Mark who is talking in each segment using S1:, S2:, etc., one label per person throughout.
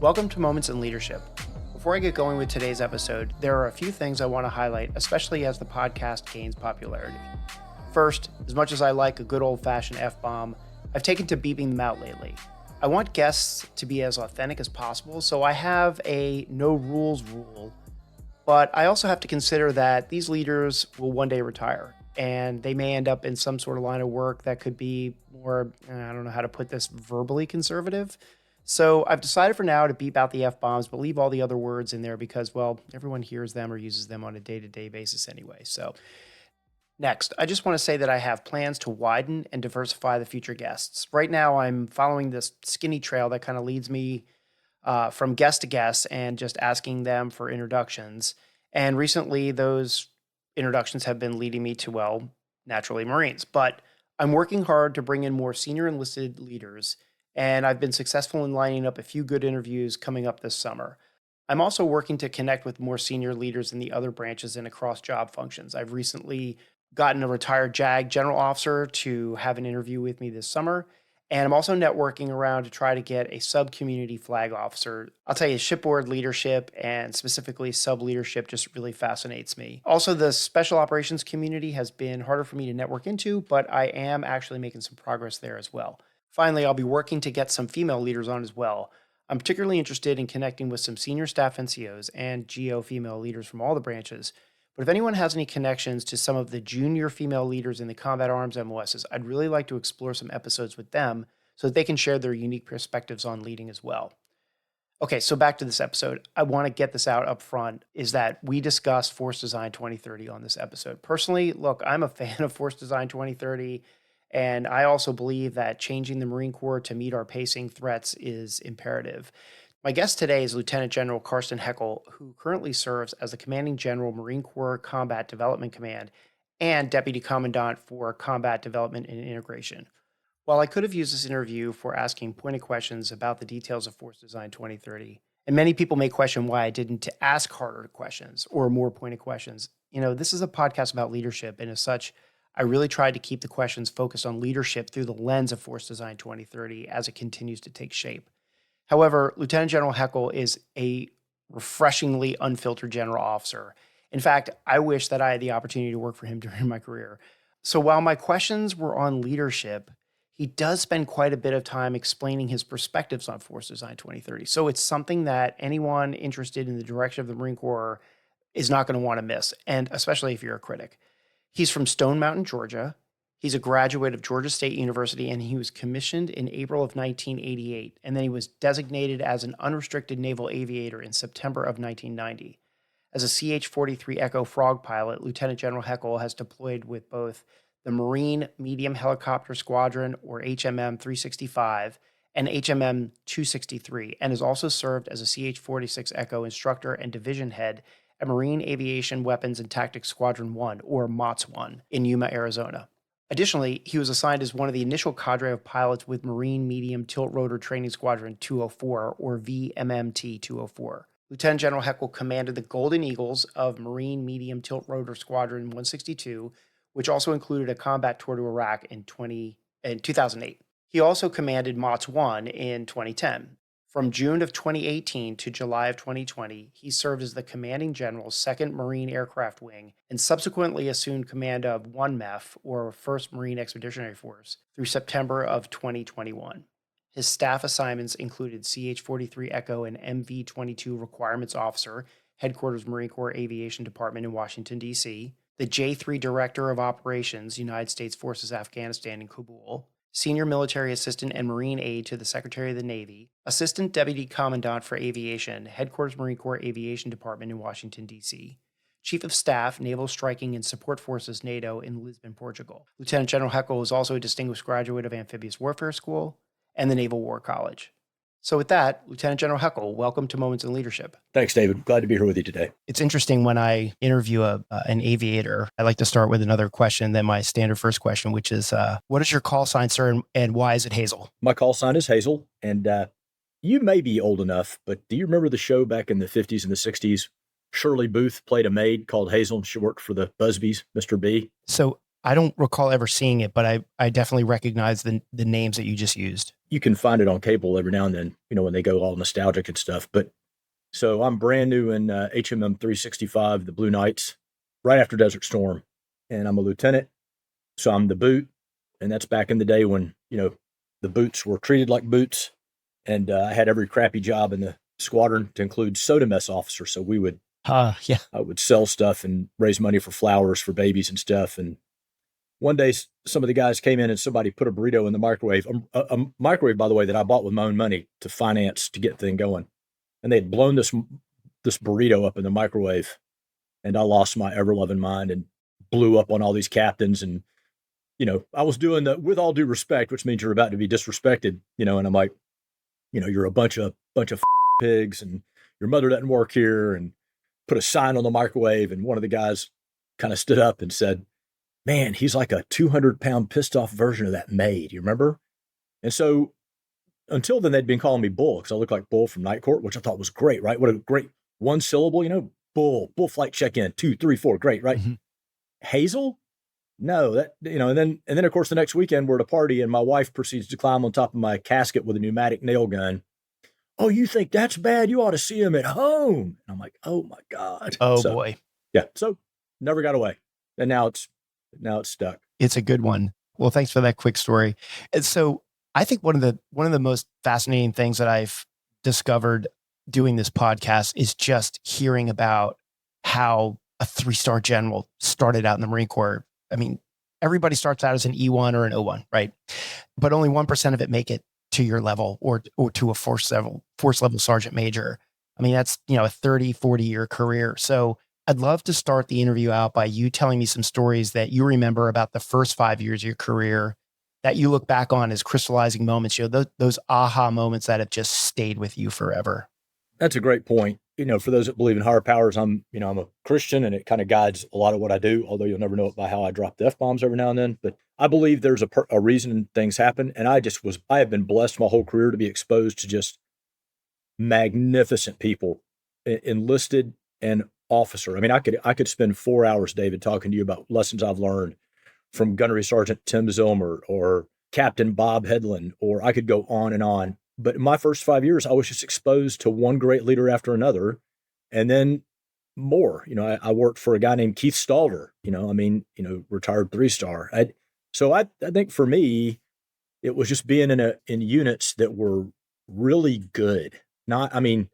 S1: Welcome to Moments in Leadership. Before I get going with today's episode, there are a few things I want to highlight, especially as the podcast gains popularity. First, as much as I like a good old-fashioned F-bomb, I've taken to beeping them out lately. I want guests to be as authentic as possible, so I have a no rules rule, but I also have to consider that these leaders will one day retire, and they may end up in some sort of line of work that could be more, I don't know how to put this, verbally conservative. So I've decided for now to beep out the F-bombs, but leave all the other words in there because, well, everyone hears them or uses them on a day-to-day basis anyway. So next, I just want to say that I have plans to widen and diversify the future guests. Right now, I'm following this skinny trail that kind of leads me from guest to guest and just asking them for introductions. And recently, those introductions have been leading me to, well, naturally Marines. But I'm working hard to bring in more senior enlisted leaders, and I've been successful in lining up a few good interviews coming up this summer. I'm also working to connect with more senior leaders in the other branches and across job functions. I've recently gotten a retired JAG general officer to have an interview with me this summer. And I'm also networking around to try to get a sub-community flag officer. I'll tell you, shipboard leadership and specifically sub-leadership just really fascinates me. Also, the special operations community has been harder for me to network into, but I am actually making some progress there as well. Finally, I'll be working to get some female leaders on as well. I'm particularly interested in connecting with some senior staff NCOs and GO female leaders from all the branches. But if anyone has any connections to some of the junior female leaders in the Combat Arms MOSs, I'd really like to explore some episodes with them so that they can share their unique perspectives on leading as well. Okay, so back to this episode. I want to get this out up front, is that we discuss Force Design 2030 on this episode. Personally, look, I'm a fan of Force Design 2030, and I also believe that changing the Marine Corps to meet our pacing threats is imperative. My guest today is Lieutenant General Carsten Heckel, who currently serves as the Commanding General, Marine Corps Combat Development Command, and Deputy Commandant for Combat Development and Integration. While I could have used this interview for asking pointed questions about the details of Force Design 2030, and many people may question why I didn't ask harder questions or more pointed questions, this is a podcast about leadership, and as such, I really tried to keep the questions focused on leadership through the lens of Force Design 2030 as it continues to take shape. However, Lieutenant General Heckel is a refreshingly unfiltered general officer. In fact, I wish that I had the opportunity to work for him during my career. So while my questions were on leadership, he does spend quite a bit of time explaining his perspectives on Force Design 2030. So it's something that anyone interested in the direction of the Marine Corps is not going to want to miss, and especially if you're a critic. He's from Stone Mountain, Georgia. He's a graduate of Georgia State University, and he was commissioned in April of 1988, and then he was designated as an unrestricted naval aviator in September of 1990. As a CH-43 Echo Frog pilot, Lieutenant General Heckel has deployed with both the Marine Medium Helicopter Squadron, or HMM 365, and HMM 263, and has also served as a CH-46 Echo instructor and division head at Marine Aviation Weapons and Tactics Squadron 1, or MOTS 1, in Yuma, Arizona. Additionally, he was assigned as one of the initial cadre of pilots with Marine Medium Tilt Rotor Training Squadron 204, or VMMT 204. Lieutenant General Heckel commanded the Golden Eagles of Marine Medium Tilt Rotor Squadron 162, which also included a combat tour to Iraq in 2008. He also commanded MOTS 1 in 2010. From June of 2018 to July of 2020, he served as the Commanding General's 2nd Marine Aircraft Wing and subsequently assumed command of 1 MEF, or 1st Marine Expeditionary Force, through September of 2021. His staff assignments included CH-43 Echo and MV-22 Requirements Officer, Headquarters Marine Corps Aviation Department in Washington, D.C., the J3 Director of Operations, United States Forces Afghanistan in Kabul, Senior Military Assistant and Marine Aide to the Secretary of the Navy, Assistant Deputy Commandant for Aviation, Headquarters Marine Corps Aviation Department in Washington, D.C., Chief of Staff, Naval Striking and Support Forces, NATO in Lisbon, Portugal. Lieutenant General Heckel is also a distinguished graduate of Amphibious Warfare School and the Naval War College. So with that, Lieutenant General Heckel, welcome to Moments in Leadership.
S2: Thanks, David. Glad to be here with you today.
S1: It's interesting when I interview an aviator, I like to start with another question than my standard first question, which is, what is your call sign, sir, and why is it Hazel?
S2: My call sign is Hazel, and you may be old enough, but do you remember the show back in the 50s and the 60s? Shirley Booth played a maid called Hazel, and she worked for the Busbys, Mr. B.
S1: So I don't recall ever seeing it, but I definitely recognize the names that you just used.
S2: you can find it on cable every now and then, when they go all nostalgic and stuff. But so I'm brand new in HMM 365, the Blue Knights, right after Desert Storm. And I'm a lieutenant. So I'm the boot. And that's back in the day when, the boots were treated like boots. And I had every crappy job in the squadron to include soda mess officer. So we would, I would sell stuff and raise money for flowers for babies and stuff. And one day, some of the guys came in and somebody put a burrito in the microwave, a microwave, by the way, that I bought with my own money to finance to get the thing going. And they had blown this burrito up in the microwave. And I lost my ever-loving mind and blew up on all these captains. And, I was doing that with all due respect, which means you're about to be disrespected, and I'm like, you're a bunch of pigs and your mother doesn't work here, and put a sign on the microwave. And one of the guys kind of stood up and said, man, he's like a 200-pound pissed off version of that maid. You remember? And so until then, they'd been calling me Bull because I look like Bull from Night Court, which I thought was great, right? What a great one syllable, Bull flight check in, 2, 3, 4. Great, right? Mm-hmm. Hazel? No, that, and then of course the next weekend we're at a party and my wife proceeds to climb on top of my casket with a pneumatic nail gun. Oh, you think that's bad? You ought to see him at home. And I'm like, oh my God.
S1: Oh boy.
S2: Yeah. So never got away. And now it's stuck.
S1: It's a good one. Well, thanks for that quick story. And so I think one of the most fascinating things that I've discovered doing this podcast is just hearing about how a 3-star general started out in the Marine Corps. I mean, everybody starts out as an E1 or an O1, right? But only 1% of it make it to your level or to a force level sergeant major. I mean, that's, a 30, 40-year career. So I'd love to start the interview out by you telling me some stories that you remember about the first 5 years of your career that you look back on as crystallizing moments, those aha moments that have just stayed with you forever.
S2: That's a great point. For those that believe in higher powers, I'm a Christian and it kind of guides a lot of what I do, although you'll never know it by how I drop the F-bombs every now and then. But I believe there's a reason things happen. And I have been blessed my whole career to be exposed to just magnificent people, enlisted and officer. I mean, I could spend 4 hours, David, talking to you about lessons I've learned from Gunnery Sergeant Tim Zilmer or Captain Bob Headland, or I could go on and on. But in my first 5 years, I was just exposed to one great leader after another. And then more, I worked for a guy named Keith Stalder, retired 3-star. So I think for me, it was just being in units that were really good. I'm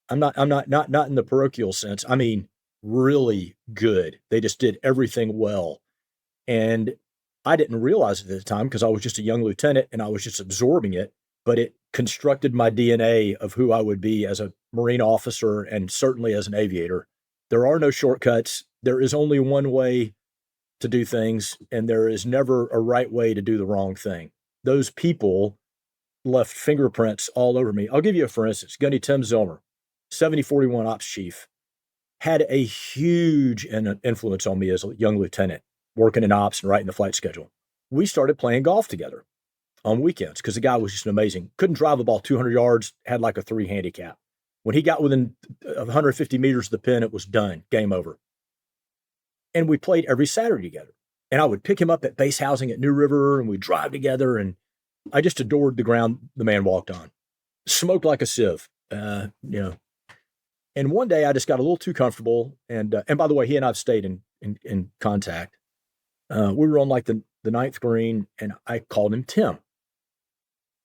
S2: not in the parochial sense. I mean, really good. They just did everything well. And I didn't realize it at the time because I was just a young lieutenant and I was just absorbing it. But it constructed my DNA of who I would be as a Marine officer and certainly as an aviator. There are no shortcuts. There is only one way to do things, and there is never a right way to do the wrong thing. Those people left fingerprints all over me. I'll give you for instance, Gunny Tim Zilmer, 7041 Ops Chief, had a huge influence on me as a young lieutenant, working in ops and writing the flight schedule. We started playing golf together on weekends because the guy was just amazing. Couldn't drive the ball 200 yards, had like a 3 handicap. When he got within 150 meters of the pin, it was done, game over. And we played every Saturday together. And I would pick him up at base housing at New River and we'd drive together. And I just adored the ground the man walked on. Smoked like a sieve, And one day I just got a little too comfortable. And by the way, he and I've stayed in contact. We were on like the 9th green and I called him Tim.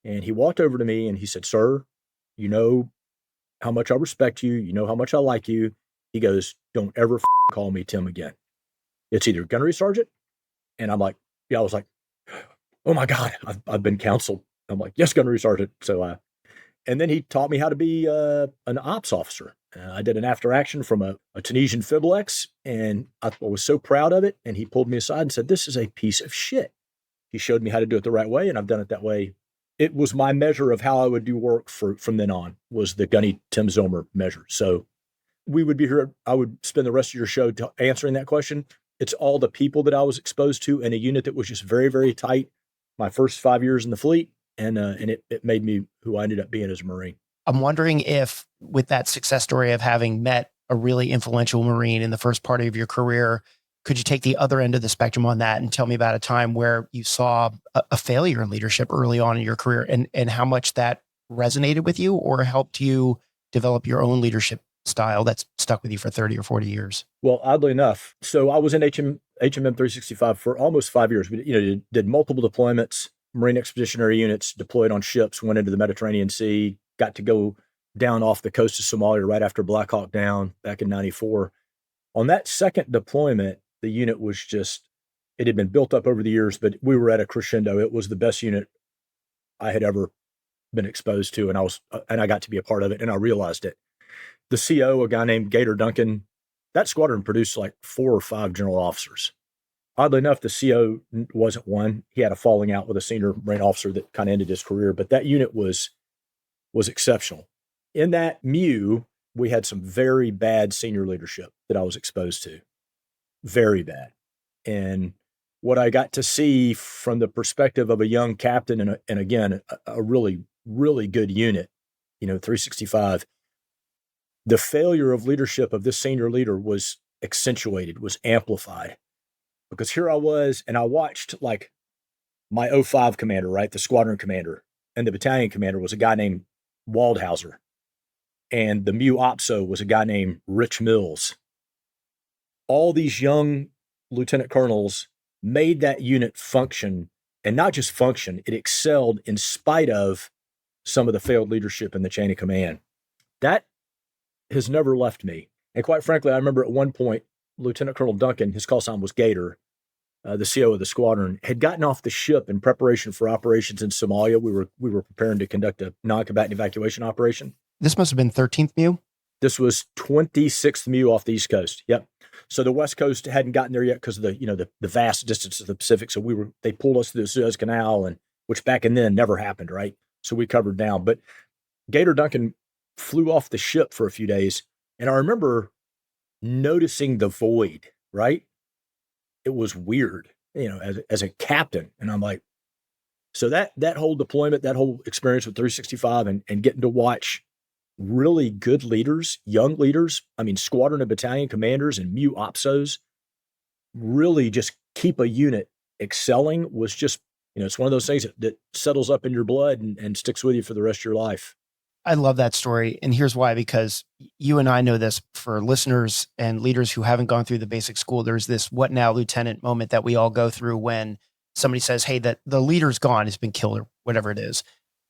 S2: And he walked over to me and he said, sir, you know how much I respect you. You know how much I like you. He goes, don't ever call me Tim again. It's either Gunnery Sergeant. And I'm like, I was like, oh my God, I've been counseled. I'm like, yes, Gunnery Sergeant. So, and then he taught me how to be an ops officer. I did an after action from a Tunisian Fiblex and I was so proud of it. And he pulled me aside and said, this is a piece of shit. He showed me how to do it the right way. And I've done it that way. It was my measure of how I would do work from then on was the Gunny Tim Zilmer measure. So we would be here. I would spend the rest of your show answering that question. It's all the people that I was exposed to in a unit that was just very, very tight. My first 5 years in the fleet. And it made me who I ended up being as a Marine.
S1: I'm wondering if with that success story of having met a really influential Marine in the first part of your career, could you take the other end of the spectrum on that and tell me about a time where you saw a failure in leadership early on in your career and how much that resonated with you or helped you develop your own leadership style that's stuck with you for 30 or 40 years?
S2: Well, oddly enough, so I was in HMM 365 for almost 5 years. We did multiple deployments, Marine Expeditionary Units deployed on ships, went into the Mediterranean Sea, got to go down off the coast of Somalia right after Black Hawk Down back in 94. On that second deployment, the unit was it had been built up over the years, but we were at a crescendo. It was the best unit I had ever been exposed to, and I got to be a part of it, and I realized it. The CO, a guy named Gator Duncan, that squadron produced like 4 or 5 general officers. Oddly enough, the CO wasn't one. He had a falling out with a senior Marine officer that kind of ended his career, but that unit was exceptional. In that MEU, we had some very bad senior leadership that I was exposed to. Very bad. And what I got to see from the perspective of a young captain and again, a really, really good unit, 365, the failure of leadership of this senior leader was accentuated, was amplified. Because here I was, and I watched like my 05 commander, right? The squadron commander and the battalion commander was a guy named Waldhauser. And the MEU OPSO was a guy named Rich Mills. All these young lieutenant colonels made that unit function, and not just function, it excelled in spite of some of the failed leadership in the chain of command. That has never left me. And quite frankly, I remember at one point, Lieutenant Colonel Duncan, his call sign was Gator, the CO of the squadron, had gotten off the ship in preparation for operations in Somalia. We were preparing to conduct a non-combatant evacuation operation.
S1: This must have been 13th MEU?
S2: This was 26th MEU off the East Coast. Yep. So the West Coast hadn't gotten there yet because of the vast distance of the Pacific. So they pulled us through the Suez Canal, and which back in then never happened, right? So we covered down. But Gator Duncan flew off the ship for a few days, and I remember noticing the void, right? It was weird, as a captain. And I'm like, so that whole deployment, that whole experience with 365 and getting to watch really good leaders, young leaders, squadron and battalion commanders and MEU OPSOs really just keep a unit excelling was just, it's one of those things that settles up in your blood and sticks with you for the rest of your life.
S1: I love that story. And here's why, because you and I know this. For listeners and leaders who haven't gone through the basic school, there's this what now lieutenant moment that we all go through when somebody says, hey, that the leader's gone, has been killed or whatever it is.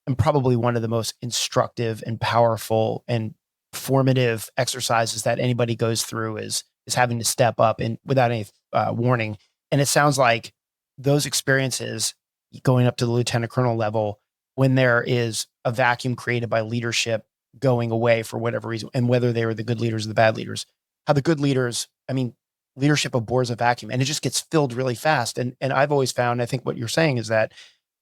S1: And probably one of the most instructive and powerful and formative exercises that anybody goes through is having to step up and without any warning. And it sounds like those experiences going up to the lieutenant colonel level, when there is a vacuum created by leadership going away for whatever reason, and whether they were the good leaders or the bad leaders, how the good leaders, leadership abhors a vacuum and it just gets filled really fast. And I've always found, I think what you're saying is that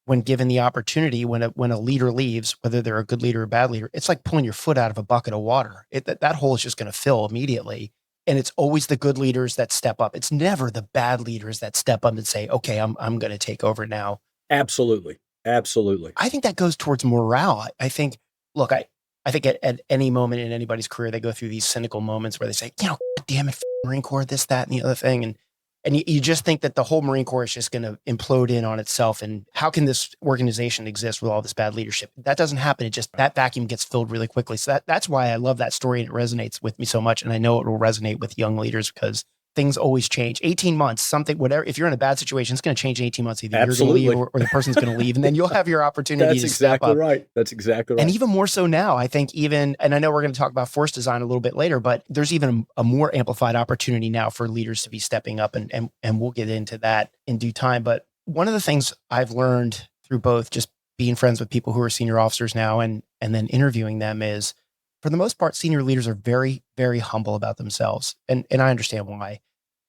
S1: when given the opportunity, when a leader leaves, whether they're a good leader or a bad leader, it's like pulling your foot out of a bucket of water. That hole is just going to fill immediately. And it's always the good leaders that step up. It's never the bad leaders that step up and say, okay, I'm going to take over now.
S2: Absolutely. Absolutely.
S1: I think that goes towards morale. I think at any moment in anybody's career, they go through these cynical moments where they say, God damn it, Marine Corps, this, that, and the other thing. And you just think that the whole Marine Corps is just going to implode in on itself. And how can this organization exist with all this bad leadership? That doesn't happen. That vacuum gets filled really quickly. So that's why I love that story and it resonates with me so much. And I know it will resonate with young leaders because things always change. 18 months, something, whatever. If you're in a bad situation, it's going to change in 18 months. Either
S2: Absolutely.
S1: You're going to leave or the person's going to leave. And then you'll have your opportunity to step up.
S2: That's exactly right.
S1: And even more so now, I think and I know we're going to talk about force design a little bit later, but there's even a more amplified opportunity now for leaders to be stepping up and we'll get into that in due time. But one of the things I've learned through both just being friends with people who are senior officers now and then interviewing them is, for the most part, senior leaders are very, very humble about themselves. And I understand why.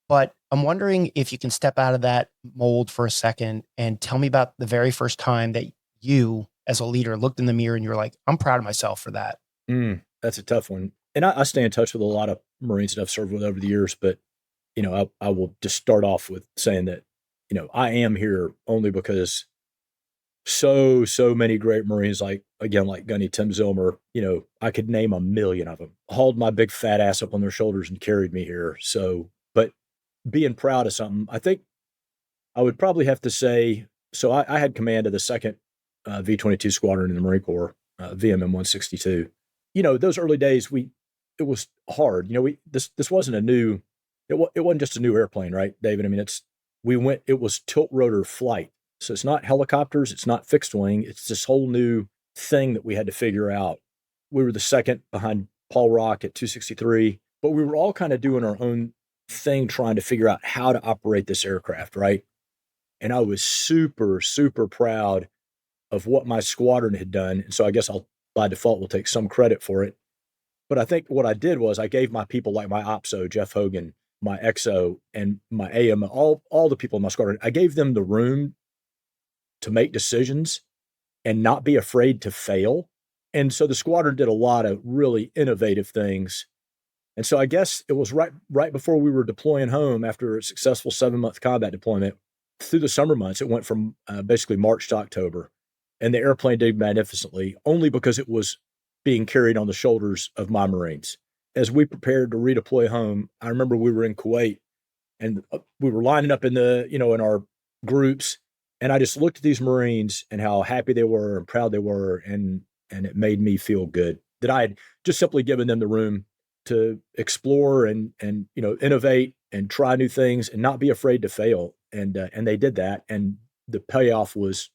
S1: But I'm wondering if you can step out of that mold for a second and tell me about the very first time that you, as a leader, looked in the mirror and you're like, I'm proud of myself for that.
S2: That's a tough one. And I stay in touch with a lot of Marines that I've served with over the years. But, I will just start off with saying that, I am here only because so many great Marines, like Gunny Tim Zilmer, I could name a million of them, hauled my big fat ass up on their shoulders and carried me here. So, but being proud of something, I think I would probably have to say, so I had command of the second V-22 squadron in the Marine Corps, VMM 162. Those early days, it was hard. This wasn't it wasn't just a new airplane, right, David? I mean, it was tilt rotor flight. So it's not helicopters, it's not fixed wing. It's this whole new thing that we had to figure out. We were the second behind Paul Rock at 263, but we were all kind of doing our own thing, trying to figure out how to operate this aircraft, right? And I was super, super proud of what my squadron had done. And so I guess by default, will take some credit for it. But I think what I did was I gave my people, like my OPSO, Jeff Hogan, my XO, and my AM, all the people in my squadron, I gave them the room to make decisions and not be afraid to fail. And so the squadron did a lot of really innovative things. And so I guess it was right before we were deploying home after a successful 7-month combat deployment. Through the summer months, it went from basically March to October. And the airplane did magnificently, only because it was being carried on the shoulders of my Marines. As we prepared to redeploy home, I remember we were in Kuwait and we were lining up in our groups. And I just looked at these Marines and how happy they were and proud they were. And it made me feel good that I had just simply given them the room to explore and innovate and try new things and not be afraid to fail. And they did that. And the payoff was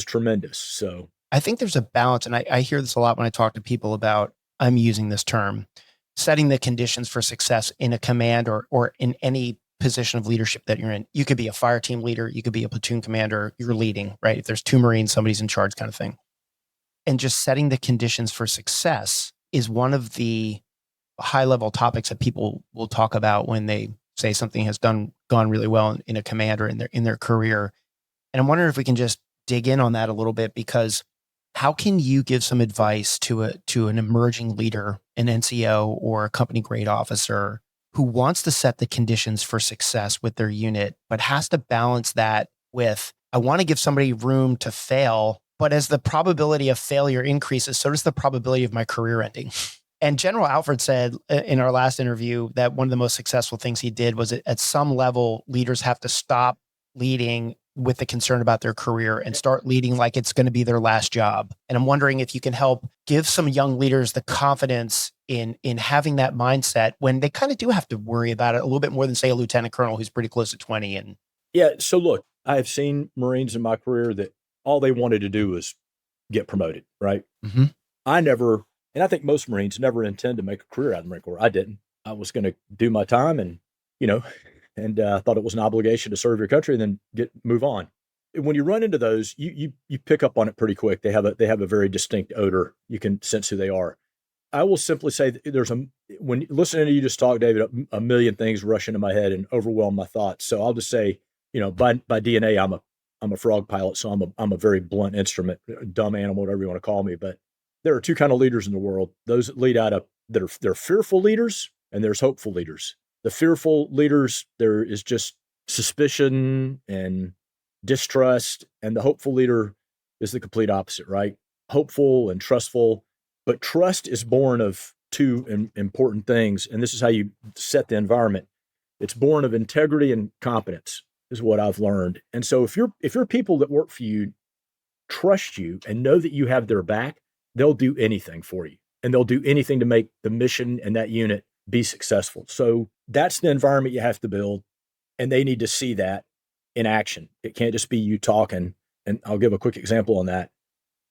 S2: tremendous. So
S1: I think there's a balance. And I hear this a lot when I talk to people about, I'm using this term, setting the conditions for success in a command or in any position of leadership that you're in. You could be a fire team leader. You could be a platoon commander. You're leading, right? If there's 2 Marines, somebody's in charge kind of thing. And just setting the conditions for success is one of the high level topics that people will talk about when they say something has gone really well in a command or in their career. And I'm wondering if we can just dig in on that a little bit, because how can you give some advice to an emerging leader, an NCO or a company grade officer who wants to set the conditions for success with their unit, but has to balance that with, I want to give somebody room to fail, but as the probability of failure increases, so does the probability of my career ending. And General Alfred said in our last interview that one of the most successful things he did was at some level, leaders have to stop leading with the concern about their career and start leading like it's going to be their last job. And I'm wondering if you can help give some young leaders the confidence in having that mindset when they kind of do have to worry about it a little bit more than, say, a lieutenant colonel who's pretty close to 20. And
S2: yeah, so look, I have seen Marines in my career that all they wanted to do was get promoted, right?
S1: Mm-hmm.
S2: And I think most Marines never intend to make a career out of the Marine Corps. I didn't. I was going to do my time and thought it was an obligation to serve your country and then move on. When you run into those, you pick up on it pretty quick. They have a very distinct odor. You can sense who they are. I will simply say that when listening to you just talk, David, a million things rush into my head and overwhelm my thoughts. So I'll just say, by DNA, I'm a frog pilot, so I'm a very blunt instrument, dumb animal, whatever you want to call me. But there are 2 kind of leaders in the world: those that lead out of they're fearful leaders, and there's hopeful leaders. The fearful leaders, there is just suspicion and distrust, and the hopeful leader is the complete opposite, right? Hopeful and trustful, but trust is born of 2 important things, and this is how you set the environment. It's born of integrity and competence, is what I've learned. And so if your people that work for you trust you and know that you have their back, they'll do anything for you, and they'll do anything to make the mission and that unit be successful. So that's the environment you have to build, and they need to see that in action. It can't just be you talking, and I'll give a quick example on that.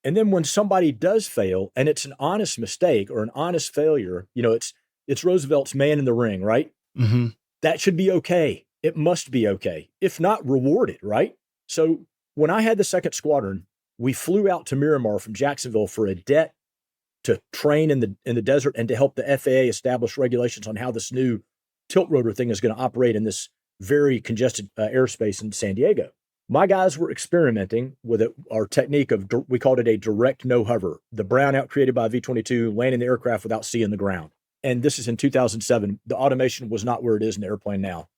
S2: And then when somebody does fail, and it's an honest mistake or an honest failure, it's Roosevelt's man in the ring, right?
S1: mm-hmm.
S2: That should be okay. It must be okay, if not rewarded, right? So when I had the 2nd Squadron, we flew out to Miramar from Jacksonville for a debt to train in the desert and to help the FAA establish regulations on how this new tilt rotor thing is going to operate in this very congested airspace in San Diego. My guys were experimenting with our technique of, we called it a direct no hover, the brownout created by V-22, landing the aircraft without seeing the ground. And this is in 2007. The automation was not where it is in the airplane now.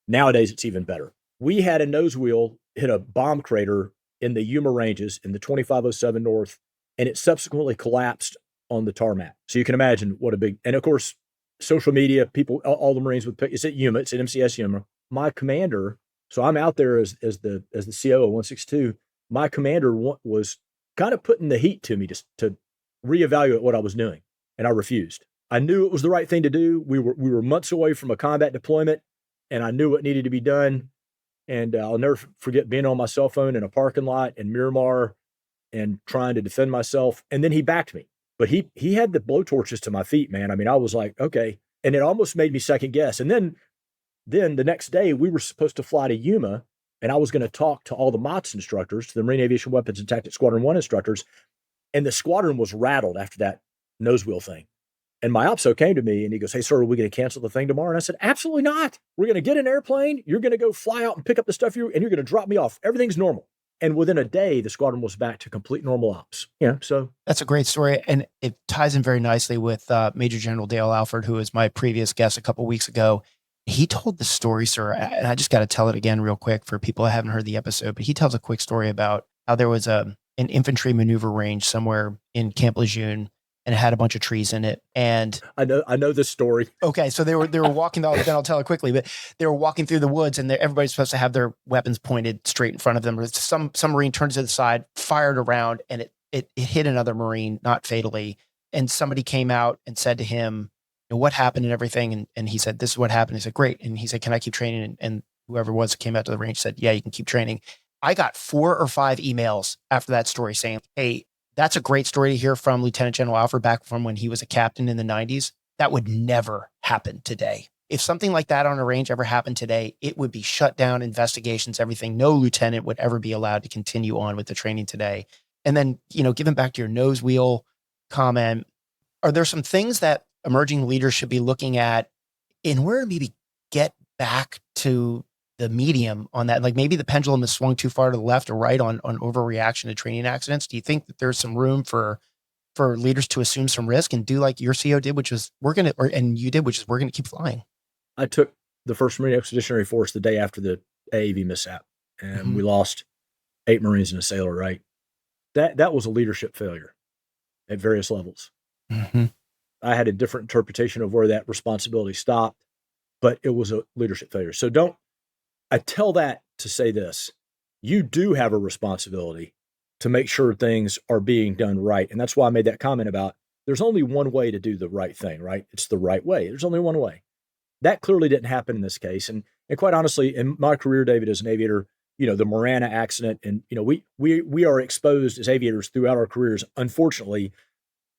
S2: Nowadays, it's even better. We had a nose wheel hit a bomb crater in the Yuma Ranges in the 2507 North, and it subsequently collapsed on the tarmac. So you can imagine what and of course, social media, people, all the Marines would pick, it's at Yuma, it's at MCS Yuma. my commander, so I'm out there as the CO of 162. My commander was kind of putting the heat to me to reevaluate what I was doing, and I refused. I knew it was the right thing to do. We were months away from a combat deployment, and I knew what needed to be done. And I'll never forget being on my cell phone in a parking lot in Miramar and trying to defend myself. And then he backed me, but he had the blowtorches to my feet, man. I mean, I was like, okay. And it almost made me second guess. And then the next day we were supposed to fly to Yuma, and I was going to talk to all the MOTS instructors, to the Marine Aviation Weapons and Tactics Squadron 1 instructors. And the squadron was rattled after that nose wheel thing. And my OPSO came to me and he goes, "Hey, sir, are we going to cancel the thing tomorrow?" And I said, "Absolutely not. We're going to get an airplane. You're going to go fly out and pick up the stuff and you're going to drop me off. Everything's normal." And within a day, the squadron was back to complete normal ops. So
S1: that's a great story. And it ties in very nicely with Major General Dale Alford, who was my previous guest a couple of weeks ago. He told the story, sir, and I just got to tell it again real quick for people who haven't heard the episode, but he tells a quick story about how there was an infantry maneuver range somewhere in Camp Lejeune, and it had a bunch of trees in it. And
S2: I know this story.
S1: Okay, so they were walking. Then I'll tell it quickly. But they were walking through the woods, and everybody's supposed to have their weapons pointed straight in front of them. Some Marine turned to the side, fired around, and it hit another Marine, not fatally. And somebody came out and said to him, "What happened?" and everything. And he said, "This is what happened." He said, "Great." And he said, "Can I keep training?" And whoever it was that came out to the range said, "Yeah, you can keep training." I got 4 or 5 emails after that story saying, "Hey, that's a great story to hear from Lieutenant General Alford back from when he was a captain in the 90s. That would never happen today. If something like that on a range ever happened today, it would be shut down, investigations, everything. No lieutenant would ever be allowed to continue on with the training today." And then, giving back to your nose wheel comment, are there some things that emerging leaders should be looking at in order to maybe get back to the medium on that? Like maybe the pendulum has swung too far to the left or right on overreaction to training accidents. Do you think that there's some room for leaders to assume some risk and do like your CO did, which was we're going to keep flying?
S2: I took the 1st Marine Expeditionary Force the day after the AAV mishap, and we lost 8 Marines and a sailor, right? That was a leadership failure at various levels.
S1: Mm-hmm.
S2: I had a different interpretation of where that responsibility stopped, but it was a leadership failure. So I tell that to say this: you do have a responsibility to make sure things are being done right. And that's why I made that comment about there's only one way to do the right thing, right? It's the right way. There's only one way. That clearly didn't happen in this case. And quite honestly, in my career, David, as an aviator, the Marana accident, and, we are exposed as aviators throughout our careers, unfortunately,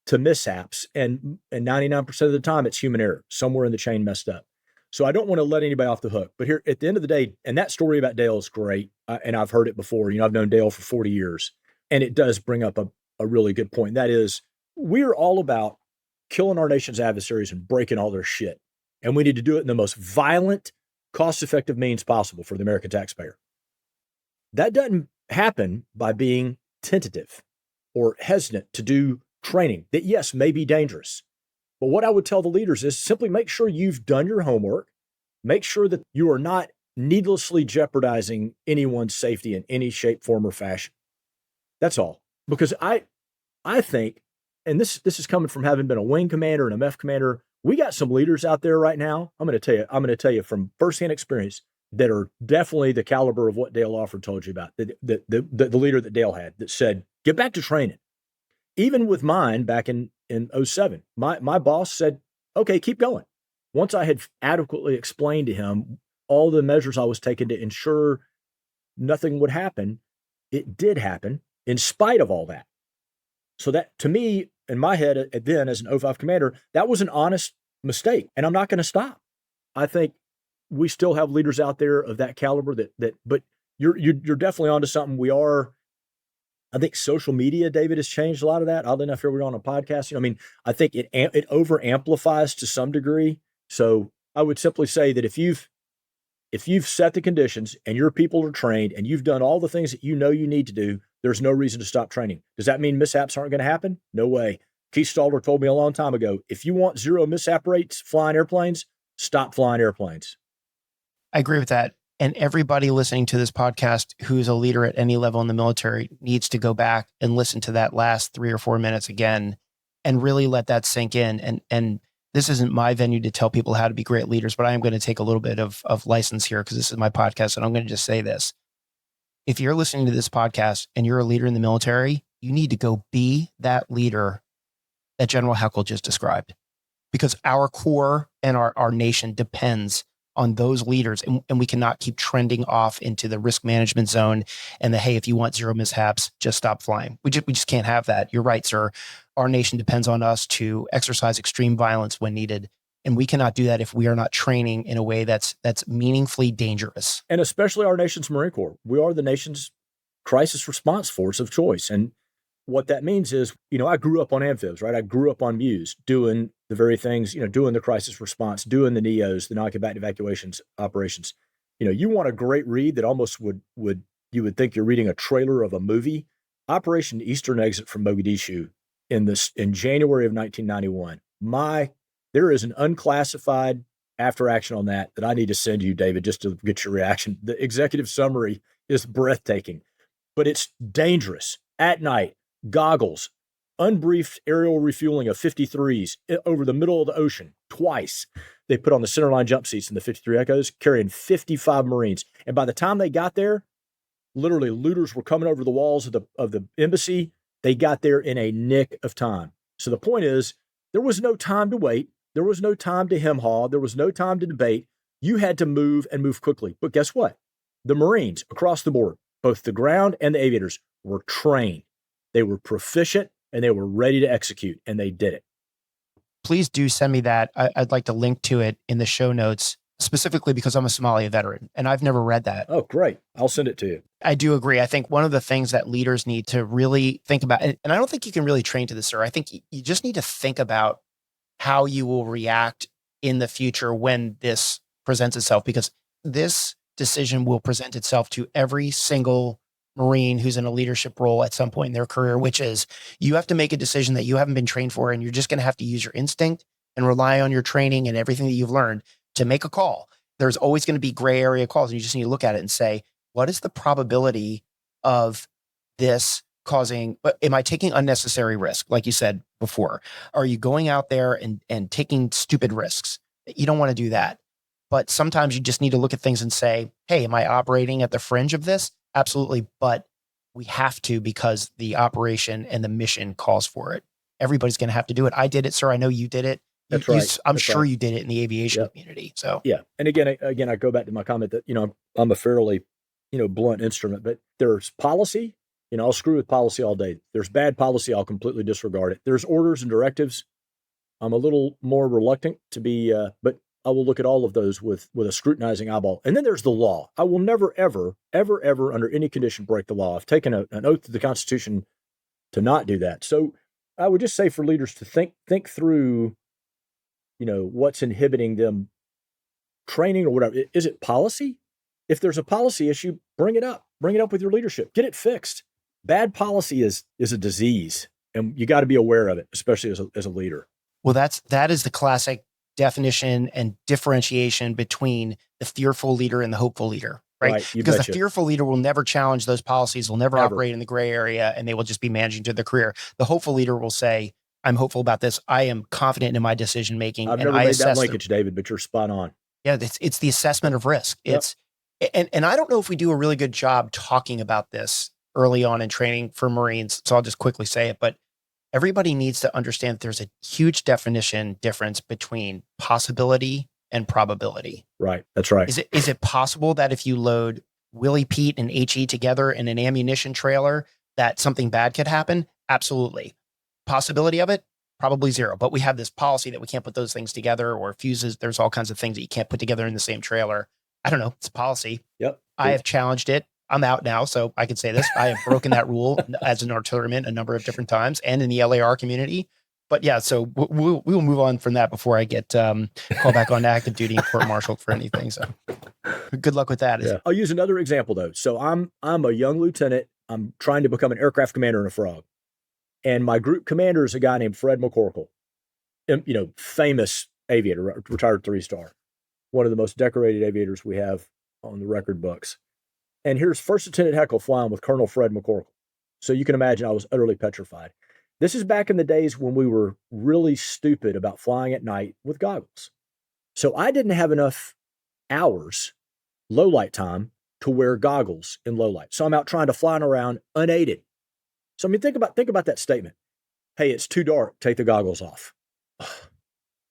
S2: to mishaps. And 99% of the time, it's human error. Somewhere in the chain messed up. So I don't want to let anybody off the hook. But here, at the end of the day, and that story about Dale is great, and I've heard it before. I've known Dale for 40 years, and it does bring up a really good point. That is, we're all about killing our nation's adversaries and breaking all their shit. And we need to do it in the most violent, cost-effective means possible for the American taxpayer. That doesn't happen by being tentative or hesitant to do training that, yes, may be dangerous. But what I would tell the leaders is simply make sure you've done your homework. Make sure that you are not needlessly jeopardizing anyone's safety in any shape, form, or fashion. That's all. Because I think, and this is coming from having been a wing commander and a MEF commander, we got some leaders out there right now. I'm going to tell you from firsthand experience that are definitely the caliber of what Dale Alford told you about. The leader that Dale had that said, get back to training. Even with mine back in 2007, my boss said, okay, keep going. Once I had adequately explained to him all the measures I was taking to ensure nothing would happen, it did happen in spite of all that. So that, to me, in my head then as an 05 commander, that was an honest mistake, and I'm not going to stop. I think we still have leaders out there of that caliber but you're definitely onto something. I think social media, David, has changed a lot of that. Oddly enough, here we're on a podcast. I think it over amplifies to some degree. So I would simply say that if you've set the conditions and your people are trained and you've done all the things that you need to do, there's no reason to stop training. Does that mean mishaps aren't going to happen? No way. Keith Stalder told me a long time ago, if you want 0 mishap rates flying airplanes, stop flying airplanes.
S1: I agree with that. And everybody listening to this podcast who's a leader at any level in the military needs to go back and listen to that last 3 or 4 minutes again and really let that sink in. And this isn't my venue to tell people how to be great leaders, but I am going to take a little bit of license here because this is my podcast. And I'm going to just say this. If you're listening to this podcast and you're a leader in the military, you need to go be that leader that General Heckel just described, because our core and our nation depends on those leaders. And we cannot keep trending off into the risk management zone and the, hey, if you want zero mishaps, just stop flying. We just can't have that. You're right, sir. Our nation depends on us to exercise extreme violence when needed. And we cannot do that if we are not training in a way that's meaningfully dangerous.
S2: And especially our nation's Marine Corps. We are the nation's crisis response force of choice. And what that means is, I grew up on amphibs, right? I grew up on Muse doing the very things, doing the crisis response, doing the NEOs, the non-combatant evacuations operations. You want a great read that almost would you would think you're reading a trailer of a movie. Operation Eastern Exit from Mogadishu in January of 1991. There is an unclassified after action on that I need to send you, David, just to get your reaction. The executive summary is breathtaking, but it's dangerous. At night, goggles, unbriefed aerial refueling of 53s over the middle of the ocean twice. They put on the centerline jump seats in the 53 Echoes, carrying 55 Marines. And by the time they got there, literally looters were coming over the walls of the embassy. They got there in a nick of time. So the point is, there was no time to wait. There was no time to hem-haw. There was no time to debate. You had to move and move quickly. But guess what? The Marines across the board, both the ground and the aviators, were trained. They were proficient and they were ready to execute, and they did it.
S1: Please do send me that. I'd like to link to it in the show notes, specifically because I'm a Somalia veteran and I've never read that.
S2: Oh, great. I'll send it to you.
S1: I do agree. I think one of the things that leaders need to really think about, and I don't think you can really train to this, sir. I think you just need to think about how you will react in the future when this presents itself, because this decision will present itself to every single Marine who's in a leadership role at some point in their career, which is you have to make a decision that you haven't been trained for, and you're just going to have to use your instinct and rely on your training and everything that you've learned to make a call. There's always going to be gray area calls, and you just need to look at it and say, what is the probability of this causing, am I taking unnecessary risk? Like you said before, are you going out there and taking stupid risks? You don't want to do that. But sometimes you just need to look at things and say, hey, am I operating at the fringe of this? Absolutely. But we have to, because the operation and the mission calls for it. Everybody's going to have to do it. I did it, sir. I know you did it.
S2: That's right.
S1: I'm sure you did it in the aviation community. So
S2: yeah. And again, I go back to my comment that, I'm a fairly, blunt instrument, but there's policy, I'll screw with policy all day. There's bad policy. I'll completely disregard it. There's orders and directives. I'm a little more reluctant to be, but I will look at all of those with a scrutinizing eyeball. And then there's the law. I will never, ever, ever, ever, under any condition, break the law. I've taken an oath to the Constitution to not do that. So I would just say for leaders to think through, what's inhibiting them training or whatever. Is it policy? If there's a policy issue, bring it up. Bring it up with your leadership. Get it fixed. Bad policy is a disease, and you got to be aware of it, especially as a leader.
S1: Well, that is the classic definition and differentiation between the fearful leader and the hopeful leader, right? Because the fearful leader will never challenge those policies, will never operate in the gray area, and they will just be managing to their career. The hopeful leader will say, I'm hopeful about this. I am confident in my decision making.
S2: I've never made that linkage, David, but you're spot on.
S1: Yeah, it's the assessment of risk. And I don't know if we do a really good job talking about this early on in training for Marines, so I'll just quickly say it, but everybody needs to understand that there's a huge definition difference between possibility and probability.
S2: Right. That's right.
S1: Is it possible that if you load Willie Pete and HE together in an ammunition trailer, that something bad could happen? Absolutely. Possibility of it? Probably zero. But we have this policy that we can't put those things together, or fuses. There's all kinds of things that you can't put together in the same trailer. I don't know. It's policy.
S2: Yep.
S1: I have challenged it. I'm out now, so I can say this. I have broken that rule as an artilleryman a number of different times and in the LAR community. But yeah, so we will move on from that before I get called back on active duty and court-martialed for anything. So good luck with that.
S2: Yeah. I'll use another example, though. So I'm a young lieutenant. I'm trying to become an aircraft commander in a Frog. And my group commander is a guy named Fred McCorkle, famous aviator, retired 3-star, one of the most decorated aviators we have on the record books. And here's First Lieutenant Heckel flying with Colonel Fred McCorkle. So you can imagine I was utterly petrified. This is back in the days when we were really stupid about flying at night with goggles. So I didn't have enough hours, low light time, to wear goggles in low light. So I'm out trying to fly around unaided. So I mean, think about that statement. Hey, it's too dark. Take the goggles off.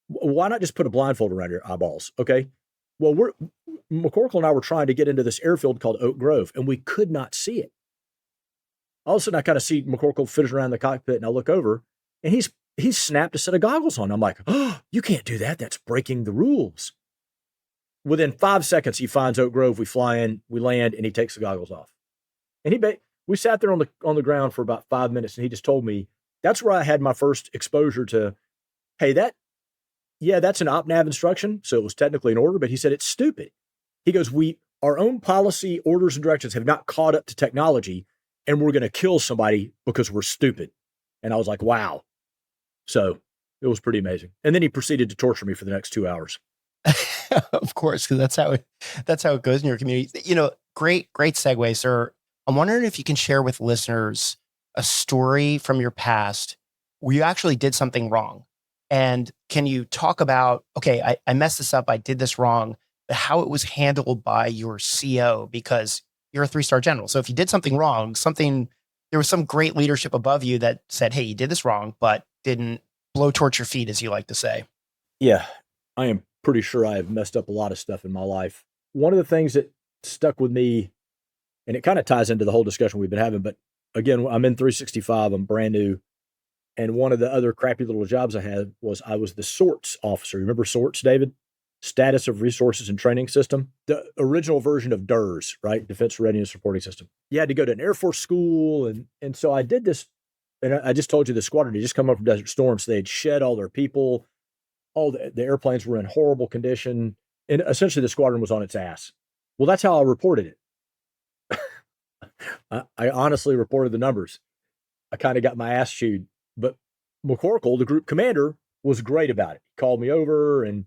S2: Why not just put a blindfold around your eyeballs? Okay. Well, McCorkle and I were trying to get into this airfield called Oak Grove, and we could not see it. All of a sudden, I kind of see McCorkle fidget around the cockpit, and I look over, and he's snapped a set of goggles on. I'm like, oh, you can't do that. That's breaking the rules. Within 5 seconds, he finds Oak Grove. We fly in, we land, and he takes the goggles off. And we sat there on the ground for about 5 minutes, and he just told me that's where I had my first exposure to, hey, that's an OpNav instruction, so it was technically an order, but he said it's stupid. He goes, our own policy, orders, and directions have not caught up to technology, and we're going to kill somebody because we're stupid. And I was like, wow. So it was pretty amazing. And then he proceeded to torture me for the next 2 hours.
S1: Of course, because that's how it goes in your community. Great segue, sir. I'm wondering if you can share with listeners a story from your past where you actually did something wrong. And can you talk about, okay, I messed this up, I did this wrong, but how it was handled by your CO, because you're a 3-star general. So if you did something wrong, there was some great leadership above you that said, hey, you did this wrong, but didn't blow torch your feet, as you like to say.
S2: Yeah, I am pretty sure I have messed up a lot of stuff in my life. One of the things that stuck with me, and it kind of ties into the whole discussion we've been having, but again, I'm in 365, I'm brand new. And one of the other crappy little jobs I had was I was the SORTS officer. Remember SORTS, David? Status of Resources and Training System. The original version of DERS, right? Defense Readiness Reporting System. You had to go to an Air Force school. And so I did this, and I just told you the squadron had just come up from Desert Storm. So they had shed all their people. All the airplanes were in horrible condition. And essentially the squadron was on its ass. Well, that's how I reported it. I honestly reported the numbers. I kind of got my ass chewed. But McCorkle, the group commander, was great about it. He called me over and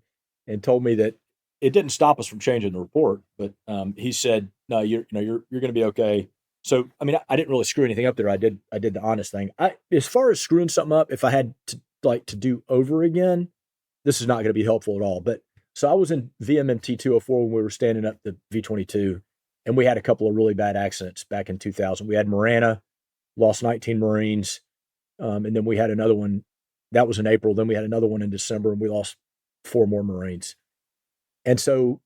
S2: told me that it didn't stop us from changing the report, but he said, "No, you're going to be okay." So, I mean, I didn't really screw anything up there. I did the honest thing. As far as screwing something up, if I had to do over again, this is not going to be helpful at all. But so I was in VMMT 204 when we were standing up the V-22, and we had a couple of really bad accidents back in 2000. We had Marana, lost 19 Marines. And then we had another one that was in April. Then we had another one in December, and we lost 4 more Marines. And so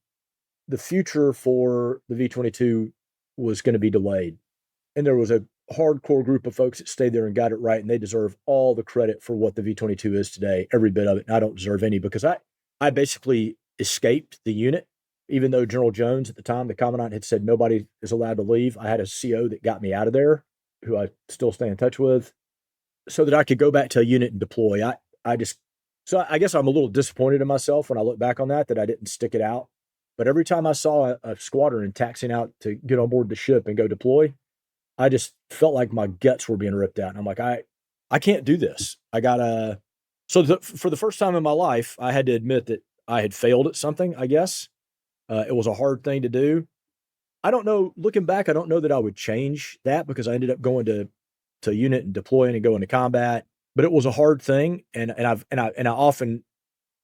S2: the future for the V-22 was going to be delayed. And there was a hardcore group of folks that stayed there and got it right. And they deserve all the credit for what the V-22 is today, every bit of it. And I don't deserve any, because I basically escaped the unit, even though General Jones at the time, the commandant, had said nobody is allowed to leave. I had a CO that got me out of there, who I still stay in touch with, so that I could go back to a unit and deploy. So I guess I'm a little disappointed in myself when I look back on that I didn't stick it out. But every time I saw a squadron taxiing out to get on board the ship and go deploy, I just felt like my guts were being ripped out. And I'm like, I can't do this. For the first time in my life, I had to admit that I had failed at something, I guess. It was a hard thing to do. I don't know, looking back, I don't know that I would change that, because I ended up going to unit and deploying and going to combat, but it was a hard thing. And I often,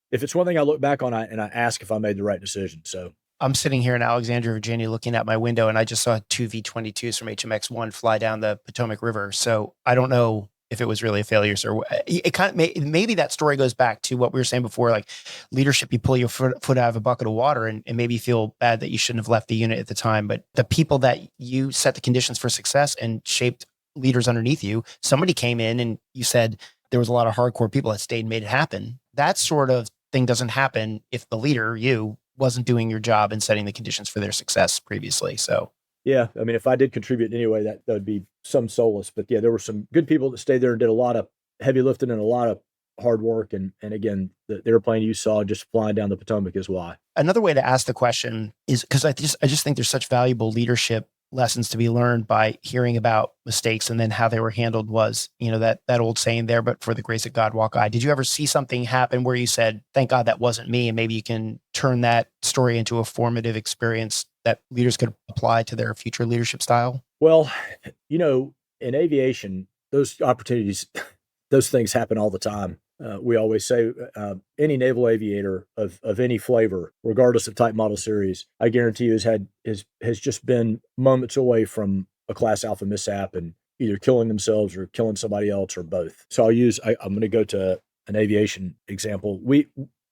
S2: if it's one thing I look back on, and I ask if I made the right decision. So
S1: I'm sitting here in Alexandria, Virginia, looking out my window, and I just saw 2 V-22s from HMX-1 fly down the Potomac River. So I don't know if it was really a failure, sir. It kind of maybe that story goes back to what we were saying before, like leadership. You pull your foot out of a bucket of water, and maybe you feel bad that you shouldn't have left the unit at the time. But the people that you set the conditions for success and shaped leaders underneath you, somebody came in and you said there was a lot of hardcore people that stayed and made it happen. That sort of thing doesn't happen if the leader, you, wasn't doing your job and setting the conditions for their success previously. So
S2: yeah, I mean, if I did contribute in any way, that would be some solace. But yeah, there were some good people that stayed there and did a lot of heavy lifting and a lot of hard work. And again, the airplane you saw just flying down the Potomac is why.
S1: Another way to ask the question is, because I just think there's such valuable leadership lessons to be learned by hearing about mistakes and then how they were handled, was, that old saying there, but for the grace of God, walk I. Did you ever see something happen where you said, thank God that wasn't me? And maybe you can turn that story into a formative experience that leaders could apply to their future leadership style?
S2: Well, in aviation, those opportunities, those things happen all the time. We always say any naval aviator of any flavor, regardless of type, model, series, I guarantee you has just been moments away from a class alpha mishap and either killing themselves or killing somebody else or both. So I'm going to go to an aviation example.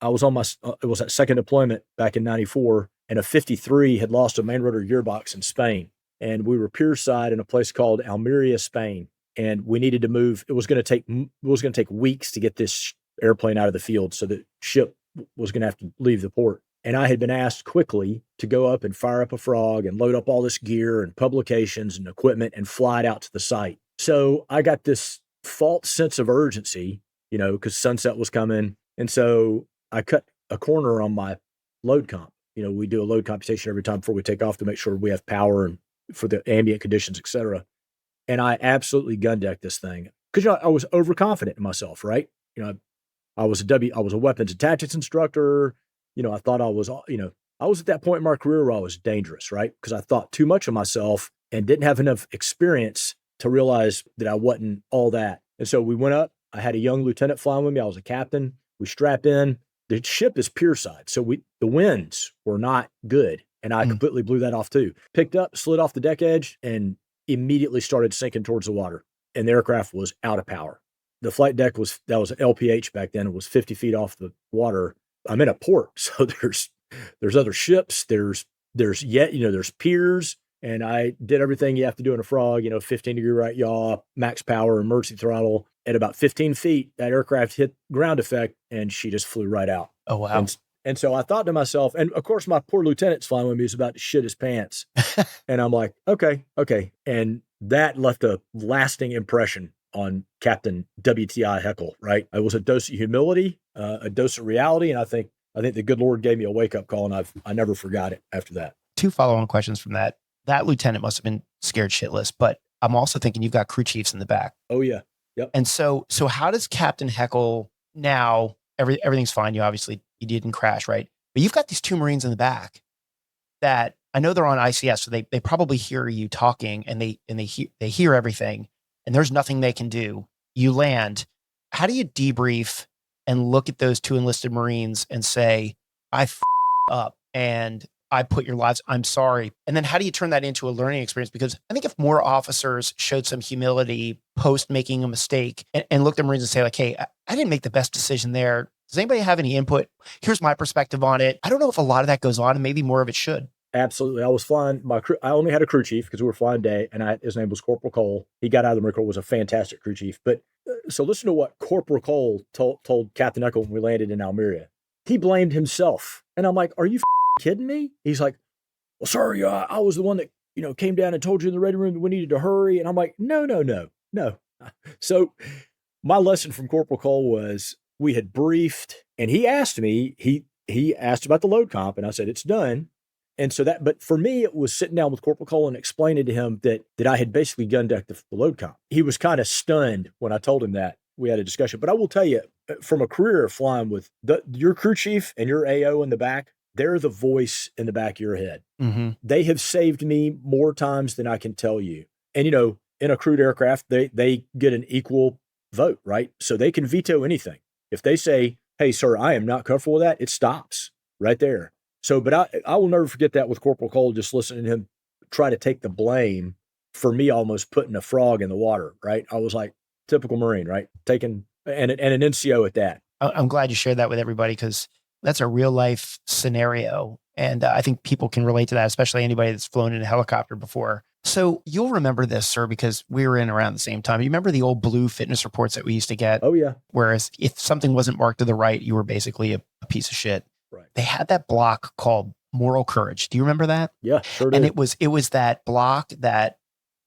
S2: I was on it was that second deployment back in '94, and a 53 had lost a main rotor gearbox in Spain. And we were pier side in a place called Almeria, Spain. And we needed to move. It was going to take weeks to get this airplane out of the field. So the ship was going to have to leave the port. And I had been asked quickly to go up and fire up a frog and load up all this gear and publications and equipment and fly it out to the site. So I got this false sense of urgency, because sunset was coming. And so I cut a corner on my load comp. We do a load computation every time before we take off to make sure we have power and for the ambient conditions, et cetera. And I absolutely gun decked this thing because I was overconfident in myself, right? I was a weapons and tactics instructor. I thought I was at that point in my career where I was dangerous, right? Because I thought too much of myself and didn't have enough experience to realize that I wasn't all that. And so we went up. I had a young lieutenant flying with me. I was a captain. We strap in. The ship is pier side, so the winds were not good, and I completely blew that off too. Picked up, slid off the deck edge, and immediately started sinking towards the water, and the aircraft was out of power. The flight deck was an LPH back then. It was 50 feet off the water. I'm in a port, so there's other ships. There's piers, and I did everything you have to do in a frog. 15-degree right yaw, max power, emergency throttle. At about 15 feet, that aircraft hit ground effect, and she just flew right out.
S1: Oh wow!
S2: And so I thought to myself, and of course my poor lieutenant's flying with me is about to shit his pants, and I'm like, okay, and that left a lasting impression on Captain WTI Heckle. Right? It was a dose of humility, a dose of reality, and I think the good Lord gave me a wake up call, and I never forgot it after that.
S1: 2 follow-on questions from that. That lieutenant must have been scared shitless, but I'm also thinking you've got crew chiefs in the back.
S2: Oh yeah. Yep.
S1: And so how does Captain Heckle now? Everything's fine. You didn't crash, right? But you've got these 2 Marines in the back that I know they're on ICS, so they probably hear you talking and they hear everything, and there's nothing they can do. You land. How do you debrief and look at those 2 enlisted Marines and say, I up and I put your lives, I'm sorry. And then how do you turn that into a learning experience? Because I think if more officers showed some humility post making a mistake and looked at Marines and say like, hey, I didn't make the best decision there. Does anybody have any input? Here's my perspective on it. I don't know if a lot of that goes on, and maybe more of it should.
S2: Absolutely. I was flying my crew. I only had a crew chief because we were flying day, and his name was Corporal Cole. He got out of the Marine Corps, was a fantastic crew chief. But so listen to what Corporal Cole told Captain Heckle when we landed in Almeria. He blamed himself. And I'm like, are you kidding me? He's like, well, sorry, I was the one that, came down and told you in the ready room that we needed to hurry. And I'm like, no. So my lesson from Corporal Cole was we had briefed, and he asked me, he asked about the load comp, and I said, it's done. And so but for me, it was sitting down with Corporal Cole and explaining to him that I had basically gun decked the load comp. He was kind of stunned when I told him that. We had a discussion, but I will tell you, from a career of flying with your crew chief and your AO in the back, they're the voice in the back of your head. Mm-hmm. They have saved me more times than I can tell you. And, in a crewed aircraft, they get an equal vote, right? So they can veto anything. If they say, hey, sir, I am not comfortable with that, it stops right there. So, but I will never forget that with Corporal Cole, just listening to him try to take the blame for me almost putting a frog in the water, right? I was like, typical Marine, right? Taking, and an NCO at that.
S1: I'm glad you shared that with everybody, because that's a real life scenario. And I think people can relate to that, especially anybody that's flown in a helicopter before. So you'll remember this, sir, because we were in around the same time. You remember the old blue fitness reports that we used to get?
S2: Oh, yeah.
S1: Whereas if something wasn't marked to the right, you were basically a piece of shit.
S2: Right.
S1: They had that block called moral courage. Do you remember that?
S2: Yeah, sure did.
S1: And it was that block that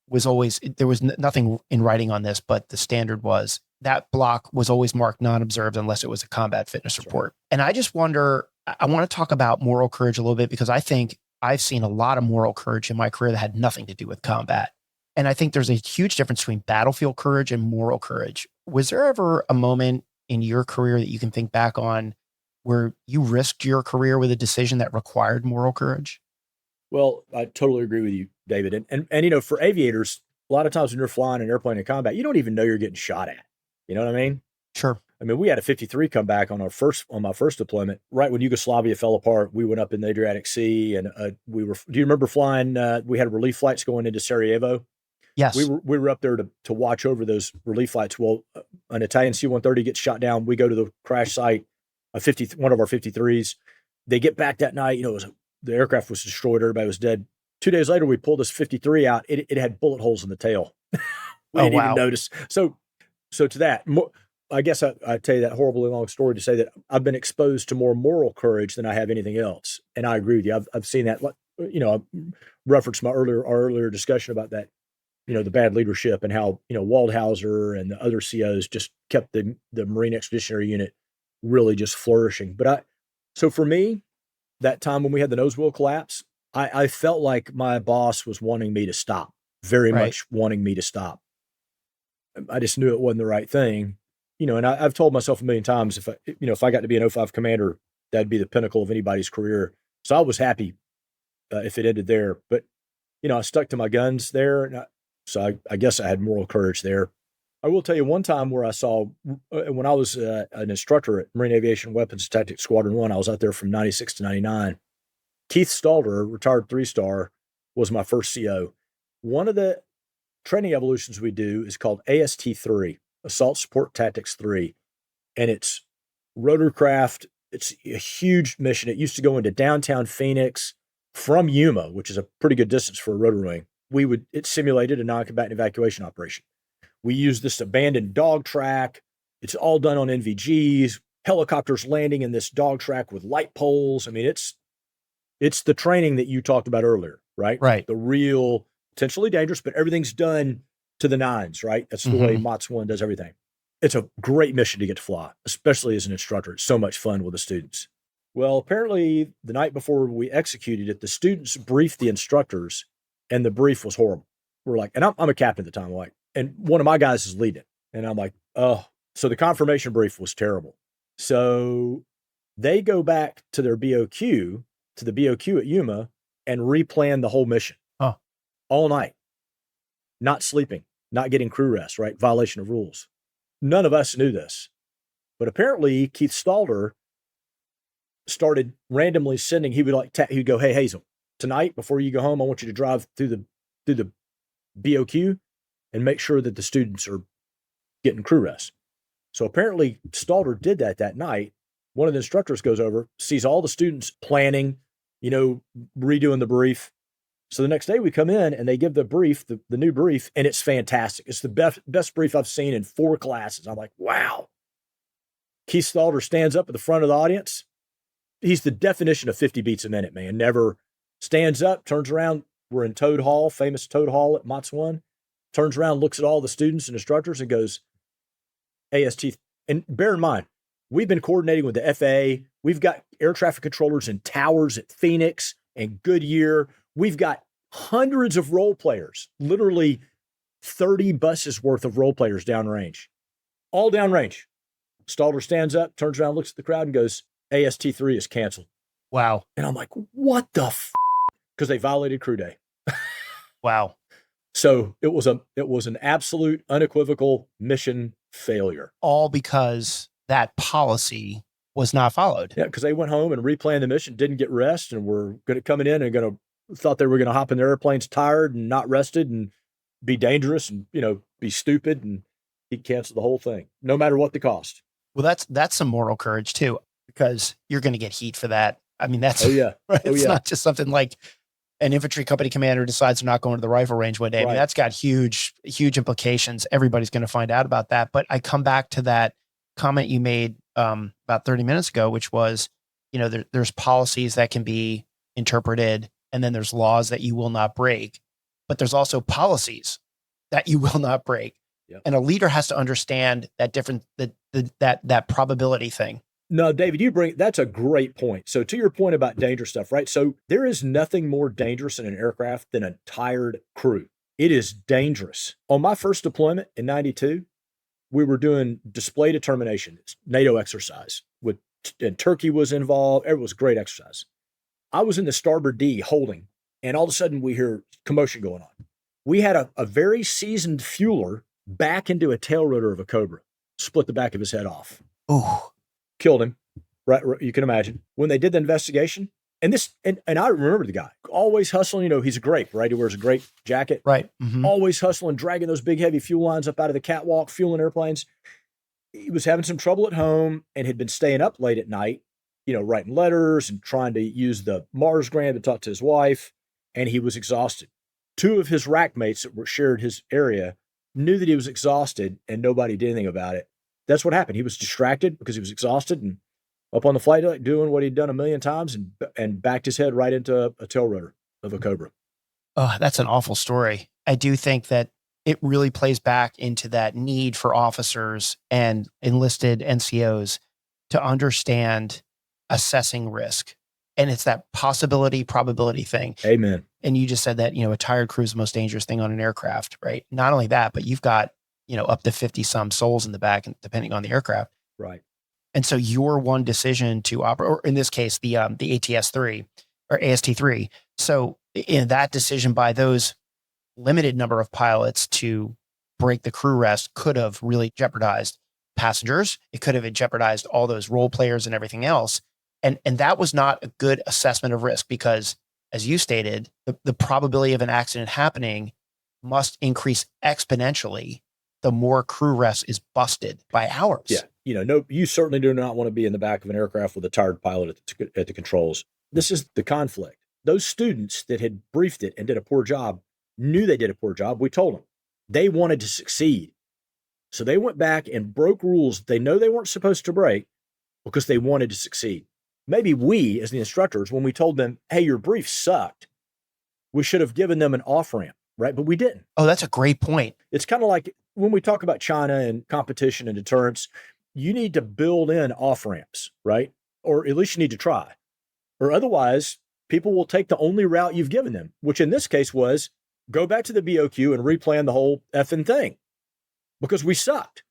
S1: was always, there was nothing in writing on this, but the standard was that block was always marked non-observed unless it was a combat fitness report. Right. And I just wonder, I want to talk about moral courage a little bit, because I think I've seen a lot of moral courage in my career that had nothing to do with combat. And I think there's a huge difference between battlefield courage and moral courage. Was there ever a moment in your career that you can think back on where you risked your career with a decision that required moral courage?
S2: Well, I totally agree with you, David. And for aviators, a lot of times when you're flying an airplane in combat, you don't even know you're getting shot at. You know what I mean?
S1: Sure.
S2: I mean, we had a 53 come back on my first deployment, right when Yugoslavia fell apart. We went up in the Adriatic Sea, and do you remember flying? We had relief flights going into Sarajevo.
S1: Yes.
S2: We were up there to watch over those relief flights. Well, an Italian C-130 gets shot down. We go to the crash site, one of our 53s. They get back that night. The aircraft was destroyed. Everybody was dead. 2 days later, we pulled this 53 out. It had bullet holes in the tail. We didn't even notice. So to that, I guess I tell you that horribly long story to say that I've been exposed to more moral courage than I have anything else. And I agree with you. I've seen that. I referenced our earlier discussion about that. The bad leadership and how Waldhauser and the other COs just kept the Marine Expeditionary Unit really just flourishing. So for me, that time when we had the nose wheel collapse, I felt like my boss was wanting me to stop, very much wanting me to stop. I just knew it wasn't the right thing, and I've told myself a million times, if I got to be an O5 commander, that'd be the pinnacle of anybody's career. So I was happy if it ended there, but I stuck to my guns there. So I guess I had moral courage there. I will tell you one time where I saw, when I was an instructor at Marine Aviation Weapons Tactics Squadron 1, I was out there from 96 to 99. Keith Stalder, retired 3-star, was my first CO. One of the training evolutions we do is called AST-3, Assault Support Tactics 3. And it's rotorcraft. It's a huge mission. It used to go into downtown Phoenix from Yuma, which is a pretty good distance for a rotor wing. It simulated a non-combatant evacuation operation. We use this abandoned dog track. It's all done on NVGs, helicopters landing in this dog track with light poles. I mean, it's the training that you talked about earlier, right?
S1: Right.
S2: The real, potentially dangerous, but everything's done to the nines, right? That's the way MOTS 1 does everything. It's a great mission to get to fly, especially as an instructor. It's so much fun with the students. Well, apparently the night before we executed it, the students briefed the instructors, and the brief was horrible. We're like, and I'm a captain at the time, and one of my guys is leading. And I'm like, oh, so the confirmation brief was terrible. So they go back to their BOQ, to the BOQ at Yuma, and replan the whole mission. All night. Not sleeping, not getting crew rest, right? Violation of rules. None of us knew this. But apparently Keith Stalder started randomly sending, he'd go, hey, Hazel, tonight, before you go home, I want you to drive through the BOQ and make sure that the students are getting crew rest. So apparently Stalder did that night. One of the instructors goes over, sees all the students planning, redoing the brief. So the next day we come in and they give the brief, the new brief, and it's fantastic. It's the best brief I've seen in 4 classes. I'm like, wow. Keith Stalder stands up at the front of the audience. He's the definition of 50 beats a minute, man. Never stands up, turns around. We're in Toad Hall, famous Toad Hall at MOTS 1. Turns around, looks at all the students and instructors and goes, AST. And bear in mind, we've been coordinating with the FAA. We've got air traffic controllers in towers at Phoenix and Goodyear. We've got hundreds of role players, literally 30 buses worth of role players downrange, all downrange. Stalder stands up, turns around, looks at the crowd and goes, AST-3 is canceled.
S1: Wow.
S2: And I'm like, what the because they violated crew day.
S1: Wow.
S2: So it was an absolute unequivocal mission failure.
S1: All because that policy was not followed.
S2: Yeah, because they went home and replanned the mission, didn't get rest, and were coming in and thought they were going to hop in their airplanes tired and not rested and be dangerous and, be stupid. And he canceled the whole thing, no matter what the cost.
S1: Well, that's some moral courage too, because you're going to get heat for that. I mean, that's,
S2: it's
S1: not just something like an infantry company commander decides they're not going to the rifle range one day. I mean, that's got huge, huge implications. Everybody's going to find out about that. But I come back to that comment you made about 30 minutes ago, which was, there's policies that can be interpreted, and then there's laws that you will not break, but there's also policies that you will not break.
S2: Yep.
S1: And a leader has to understand that that probability thing.
S2: No, David, that's a great point. So to your point about dangerous stuff, right? So there is nothing more dangerous in an aircraft than a tired crew. It is dangerous. On my first deployment in 92, we were doing display determination. It's NATO exercise and Turkey was involved. It was a great exercise. I was in the starboard D holding, and all of a sudden we hear commotion going on. We had a very seasoned fueler back into a tail rotor of a Cobra. split the back of his head off.
S1: Ooh.
S2: Killed him. Right. You can imagine. When they did the investigation, and I remember the guy always hustling. You know, he's a grape, right? He wears a grape jacket.
S1: Right. Mm-hmm.
S2: Always hustling, dragging those big, heavy fuel lines up out of the catwalk, fueling airplanes. He was having some trouble at home and had been staying up late at night, you know, writing letters and trying to use the Mars grant to talk to his wife. And he was exhausted. Two of his rack mates that shared his area knew that he was exhausted and nobody did anything about it. That's what happened. He was distracted because he was exhausted and up on the flight deck doing what he'd done a million times and backed his head right into a tail rotor of a Cobra.
S1: Oh, that's an awful story. I do think that it really plays back into that need for officers and enlisted NCOs to understand assessing risk. And it's that possibility, probability thing.
S2: Amen.
S1: And you just said that, you know, a tired crew is the most dangerous thing on an aircraft, right? Not only that, but you've got, you know, up to 50 some souls in the back, depending on the aircraft.
S2: Right.
S1: And so your one decision to operate, or in this case, the ATS-3 or AST-3. So in that decision by those limited number of pilots to break the crew rest could have really jeopardized passengers. It could have jeopardized all those role players and everything else. And that was not a good assessment of risk because, as you stated, the probability of an accident happening must increase exponentially the more crew rest is busted by hours.
S2: Yeah. You know, no, you certainly do not want to be in the back of an aircraft with a tired pilot at the controls. This is the conflict. Those students that had briefed it and did a poor job knew they did a poor job. We told them they wanted to succeed. So they went back and broke rules they know they weren't supposed to break because they wanted to succeed. Maybe we, as the instructors, when we told them, hey, your brief sucked, we should have given them an off-ramp, right? But we didn't.
S1: Oh, that's a great point.
S2: It's kind of like when we talk about China and competition and deterrence, you need to build in off-ramps, right? Or at least you need to try. Or otherwise, people will take the only route you've given them, which in this case was go back to the BOQ and replan the whole effing thing because we sucked.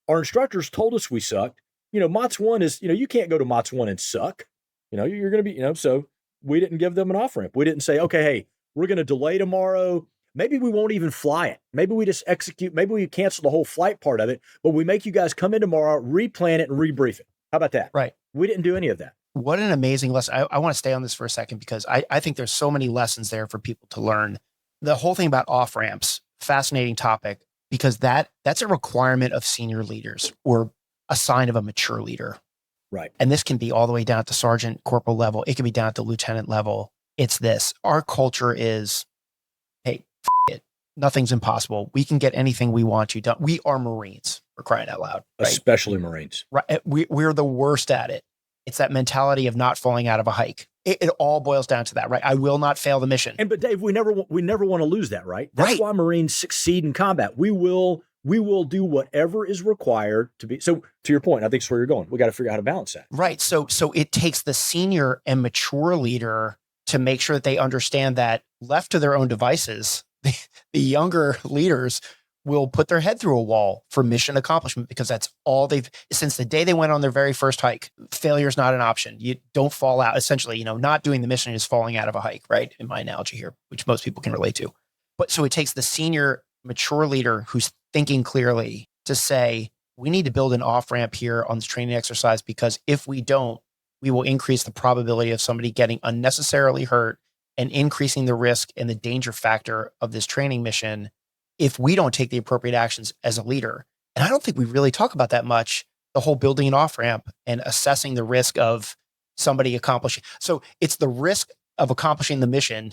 S2: Our instructors told us we sucked. You know, MOTS 1 is, you know, you can't go to MOTS 1 and suck. You know, you're going to be, you know, so we didn't give them an off-ramp. We didn't say, okay, hey, we're going to delay tomorrow. Maybe we won't even fly it. Maybe we just execute. Maybe we cancel the whole flight part of it, but we make you guys come in tomorrow, replan it, and rebrief it. How about that?
S1: Right.
S2: We didn't do any of that.
S1: What an amazing lesson. I want to stay on this for a second because I think there's so many lessons there for people to learn. The whole thing about off-ramps, fascinating topic, because that's a requirement of senior leaders or a sign of a mature leader.
S2: Right.
S1: And this can be all the way down to sergeant, corporal level. It can be down to lieutenant level. It's this. Our culture is, hey, it. Nothing's impossible. We can get anything we want to done. We are Marines, for crying out loud. Right?
S2: Especially Marines.
S1: Right. We're the worst at it. It's that mentality of not falling out of a hike. It all boils down to that, right? I will not fail the mission.
S2: But Dave, we never want to lose that, right? That's
S1: right.
S2: why Marines succeed in combat. We will do whatever is required to be. So to your point, I think it's where you're going. We got to figure out how to balance that.
S1: Right. So it takes the senior and mature leader to make sure that they understand that left to their own devices, the younger leaders will put their head through a wall for mission accomplishment because that's all since the day they went on their very first hike. Failure is not an option. You don't fall out. Essentially, not doing the mission is falling out of a hike, right? In my analogy here, which most people can relate to. But so it takes the senior mature leader who's thinking clearly to say, we need to build an off-ramp here on this training exercise because if we don't, we will increase the probability of somebody getting unnecessarily hurt and increasing the risk and the danger factor of this training mission if we don't take the appropriate actions as a leader. And I don't think we really talk about that much, the whole building an off-ramp and assessing the risk of somebody accomplishing. So it's the risk of accomplishing the mission.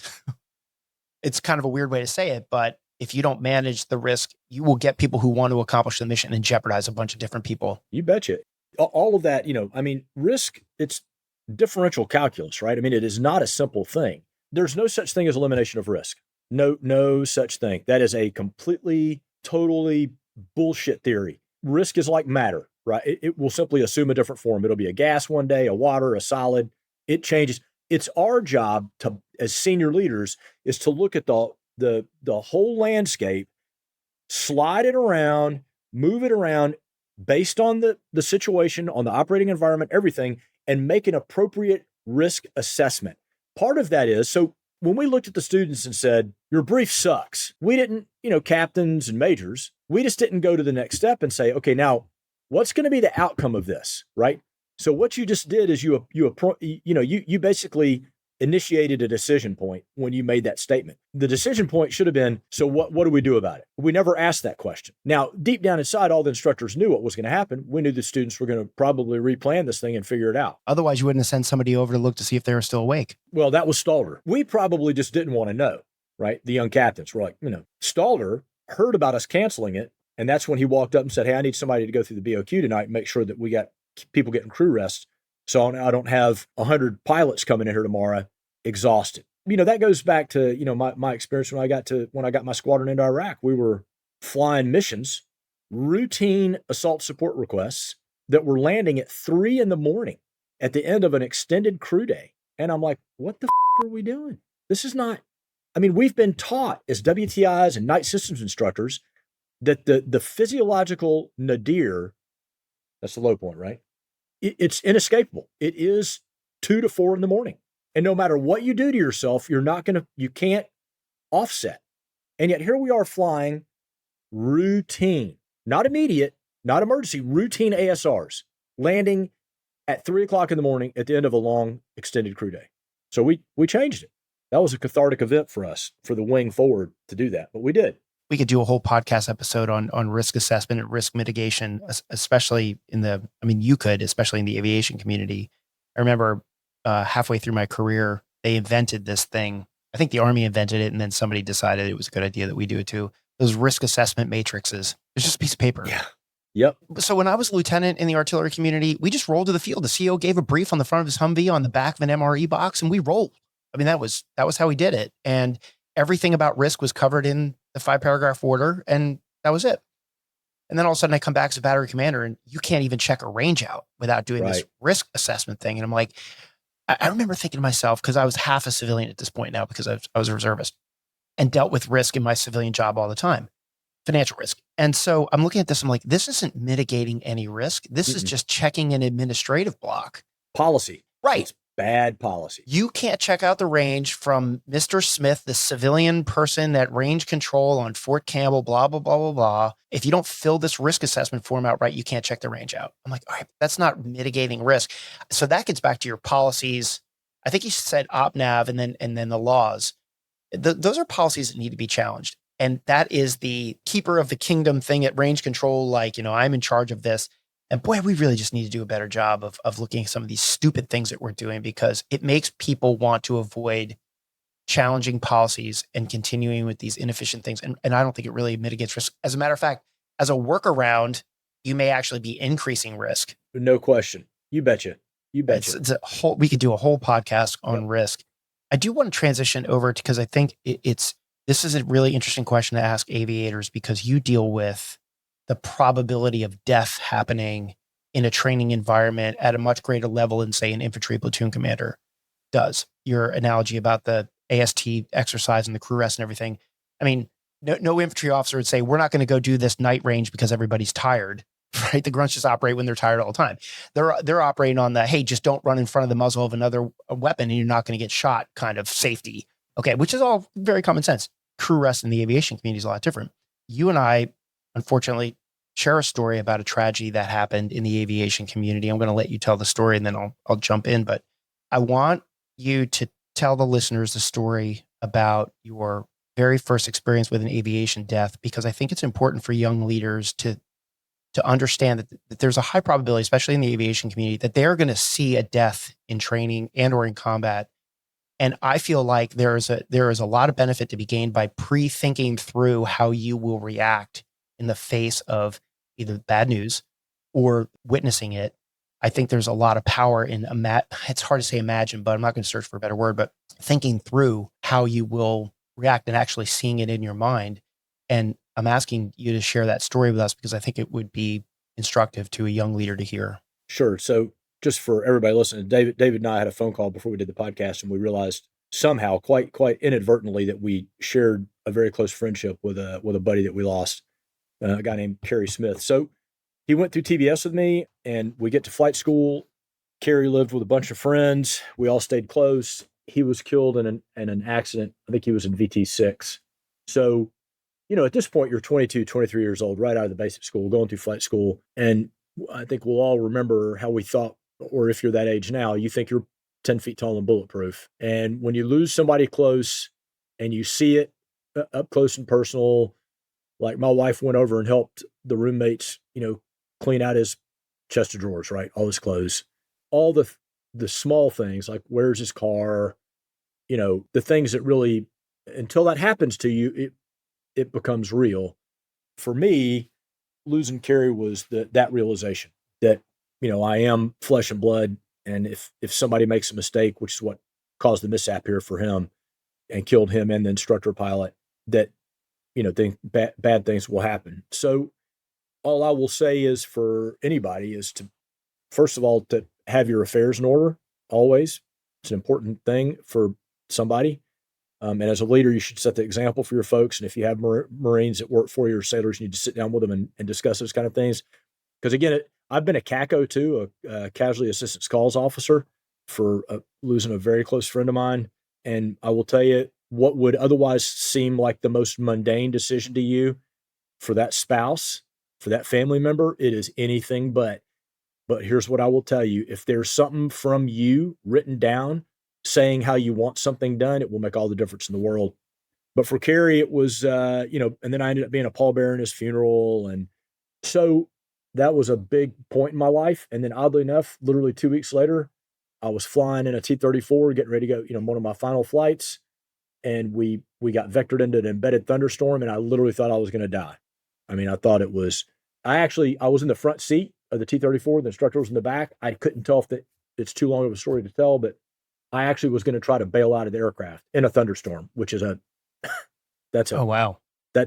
S1: It's kind of a weird way to say it, but if you don't manage the risk, you will get people who want to accomplish the mission and jeopardize a bunch of different people.
S2: You betcha. All of that, risk, it's differential calculus, right? I mean, it is not a simple thing. There's no such thing as elimination of risk. No such thing. That is a completely, totally bullshit theory. Risk is like matter, right? It will simply assume a different form. It'll be a gas one day, a water, a solid. It changes. It's our job to, as senior leaders, is to look at the whole landscape, slide it around, move it around based on the situation, on the operating environment, everything, and make an appropriate risk assessment. Part of that is, so when we looked at the students and said, your brief sucks, we didn't, captains and majors, we just didn't go to the next step and say, okay, now what's going to be the outcome of this, right? So what you just did is you basically initiated a decision point when you made that statement. The decision point should have been, so what do we do about it? We never asked that question. Now, deep down inside, all the instructors knew what was going to happen. We knew the students were going to probably replan this thing and figure it out.
S1: Otherwise, you wouldn't have sent somebody over to look to see if they were still awake.
S2: Well, that was Stalder. We probably just didn't want to know, right? The young captains were like, Stalder heard about us canceling it. And that's when he walked up and said, hey, I need somebody to go through the BOQ tonight and make sure that we got people getting crew rest. So I don't have 100 pilots coming in here tomorrow exhausted. That goes back to, my experience when I got my squadron into Iraq. We were flying missions, routine assault support requests that were landing at 3 a.m. at the end of an extended crew day. And I'm like, what the are we doing? This is not, we've been taught as WTIs and night systems instructors that the physiological nadir, that's the low point, right? It's inescapable. It is 2 to 4 a.m. And no matter what you do to yourself, you can't offset. And yet here we are flying routine, not immediate, not emergency, routine ASRs, landing at 3 o'clock in the morning at the end of a long extended crew day. So we changed it. That was a cathartic event for us, for the wing forward to do that, but we did.
S1: We could do a whole podcast episode on risk assessment and risk mitigation, especially especially in the aviation community. I remember halfway through my career, they invented this thing. I think the Army invented it, and then somebody decided it was a good idea that we do it too. Those risk assessment matrices. It's just a piece of paper.
S2: Yeah. Yep.
S1: So when I was a lieutenant in the artillery community, we just rolled to the field. The CO gave a brief on the front of his Humvee on the back of an MRE box, and we rolled. That was how we did it. And everything about risk was covered in the 5-paragraph order, and that was it. And then all of a sudden I come back as a battery commander, and you can't even check a range out without doing this risk assessment thing. And I'm like, I remember thinking to myself, because I was half a civilian at this point now because I was a reservist and dealt with risk in my civilian job all the time, financial risk. And so I'm looking at this, I'm like, this isn't mitigating any risk. This is just checking an administrative block.
S2: Policy.
S1: Right.
S2: It's bad policy.
S1: You can't check out the range from Mr. Smith, the civilian person at range control on Fort Campbell, blah, blah, blah, blah, blah. If you don't fill this risk assessment form out right, you can't check the range out. I'm like, all right, that's not mitigating risk. So that gets back to your policies. I think you said OPNAV and then the laws. Those are policies that need to be challenged. And that is the keeper of the kingdom thing at range control. I'm in charge of this. And boy, we really just need to do a better job of looking at some of these stupid things that we're doing, because it makes people want to avoid challenging policies and continuing with these inefficient things. And I don't think it really mitigates risk. As a matter of fact, as a workaround, you may actually be increasing risk.
S2: No question. You betcha.
S1: We could do a whole podcast on risk. I do want to transition over because I think this is a really interesting question to ask aviators, because you deal with the probability of death happening in a training environment at a much greater level than, say, an infantry platoon commander does. Your analogy about the AST exercise and the crew rest and everything. No infantry officer would say, we're not going to go do this night range because everybody's tired, right? The grunts just operate when they're tired all the time. They're operating on the, hey, just don't run in front of the muzzle of another weapon and you're not going to get shot kind of safety. Okay, which is all very common sense. Crew rest in the aviation community is a lot different. You and I, unfortunately, share a story about a tragedy that happened in the aviation community. I'm going to let you tell the story and then I'll jump in, but I want you to tell the listeners the story about your very first experience with an aviation death, because I think it's important for young leaders to understand that there's a high probability, especially in the aviation community, that they're going to see a death in training and or in combat. And I feel like there is a lot of benefit to be gained by pre-thinking through how you will react in the face of either bad news or witnessing it. I think there's a lot of power in it's hard to say imagine, but I'm not going to search for a better word, but thinking through how you will react and actually seeing it in your mind. And I'm asking you to share that story with us because I think it would be instructive to a young leader to hear.
S2: Sure. So just for everybody listening, David and I had a phone call before we did the podcast, and we realized somehow quite inadvertently that we shared a very close friendship with a buddy that we lost, a guy named Kerry Smith. So he went through TBS with me, and we get to flight school. Kerry lived with a bunch of friends. We all stayed close. He was killed in an accident. I think he was in VT6. So, at this point, you're 22, 23 years old, right out of the basic school, going through flight school. And I think we'll all remember how we thought, or if you're that age now, you think you're 10 feet tall and bulletproof. And when you lose somebody close and you see it up close and personal, like my wife went over and helped the roommates, clean out his chest of drawers, right? All his clothes, all the small things like where's his car, the things that really, until that happens to you, it becomes real. For me, losing Carrie was that realization that, I am flesh and blood. And if somebody makes a mistake, which is what caused the mishap here for him and killed him and the instructor pilot, that, bad things will happen. So all I will say is for anybody is to, first of all, to have your affairs in order always. It's an important thing for somebody. And as a leader, you should set the example for your folks. And if you have Marines that work for you or sailors, you need to sit down with them and discuss those kind of things. Because again, I've been a CACO too, a casualty assistance calls officer for losing a very close friend of mine. And I will tell you, what would otherwise seem like the most mundane decision to you for that spouse, for that family member, it is anything but. But here's what I will tell you. If there's something from you written down saying how you want something done, it will make all the difference in the world. But for Carrie, it was, and then I ended up being a pallbearer in his funeral. And so that was a big point in my life. And then oddly enough, literally 2 weeks later, I was flying in a T-34, getting ready to go, one of my final flights. And we got vectored into an embedded thunderstorm. And I literally thought I was going to die. I mean, I thought it was, I was in the front seat of the T-34. The instructor was in the back. I couldn't tell if it's too long of a story to tell, but I actually was going to try to bail out of the aircraft in a thunderstorm, which is
S1: oh, wow.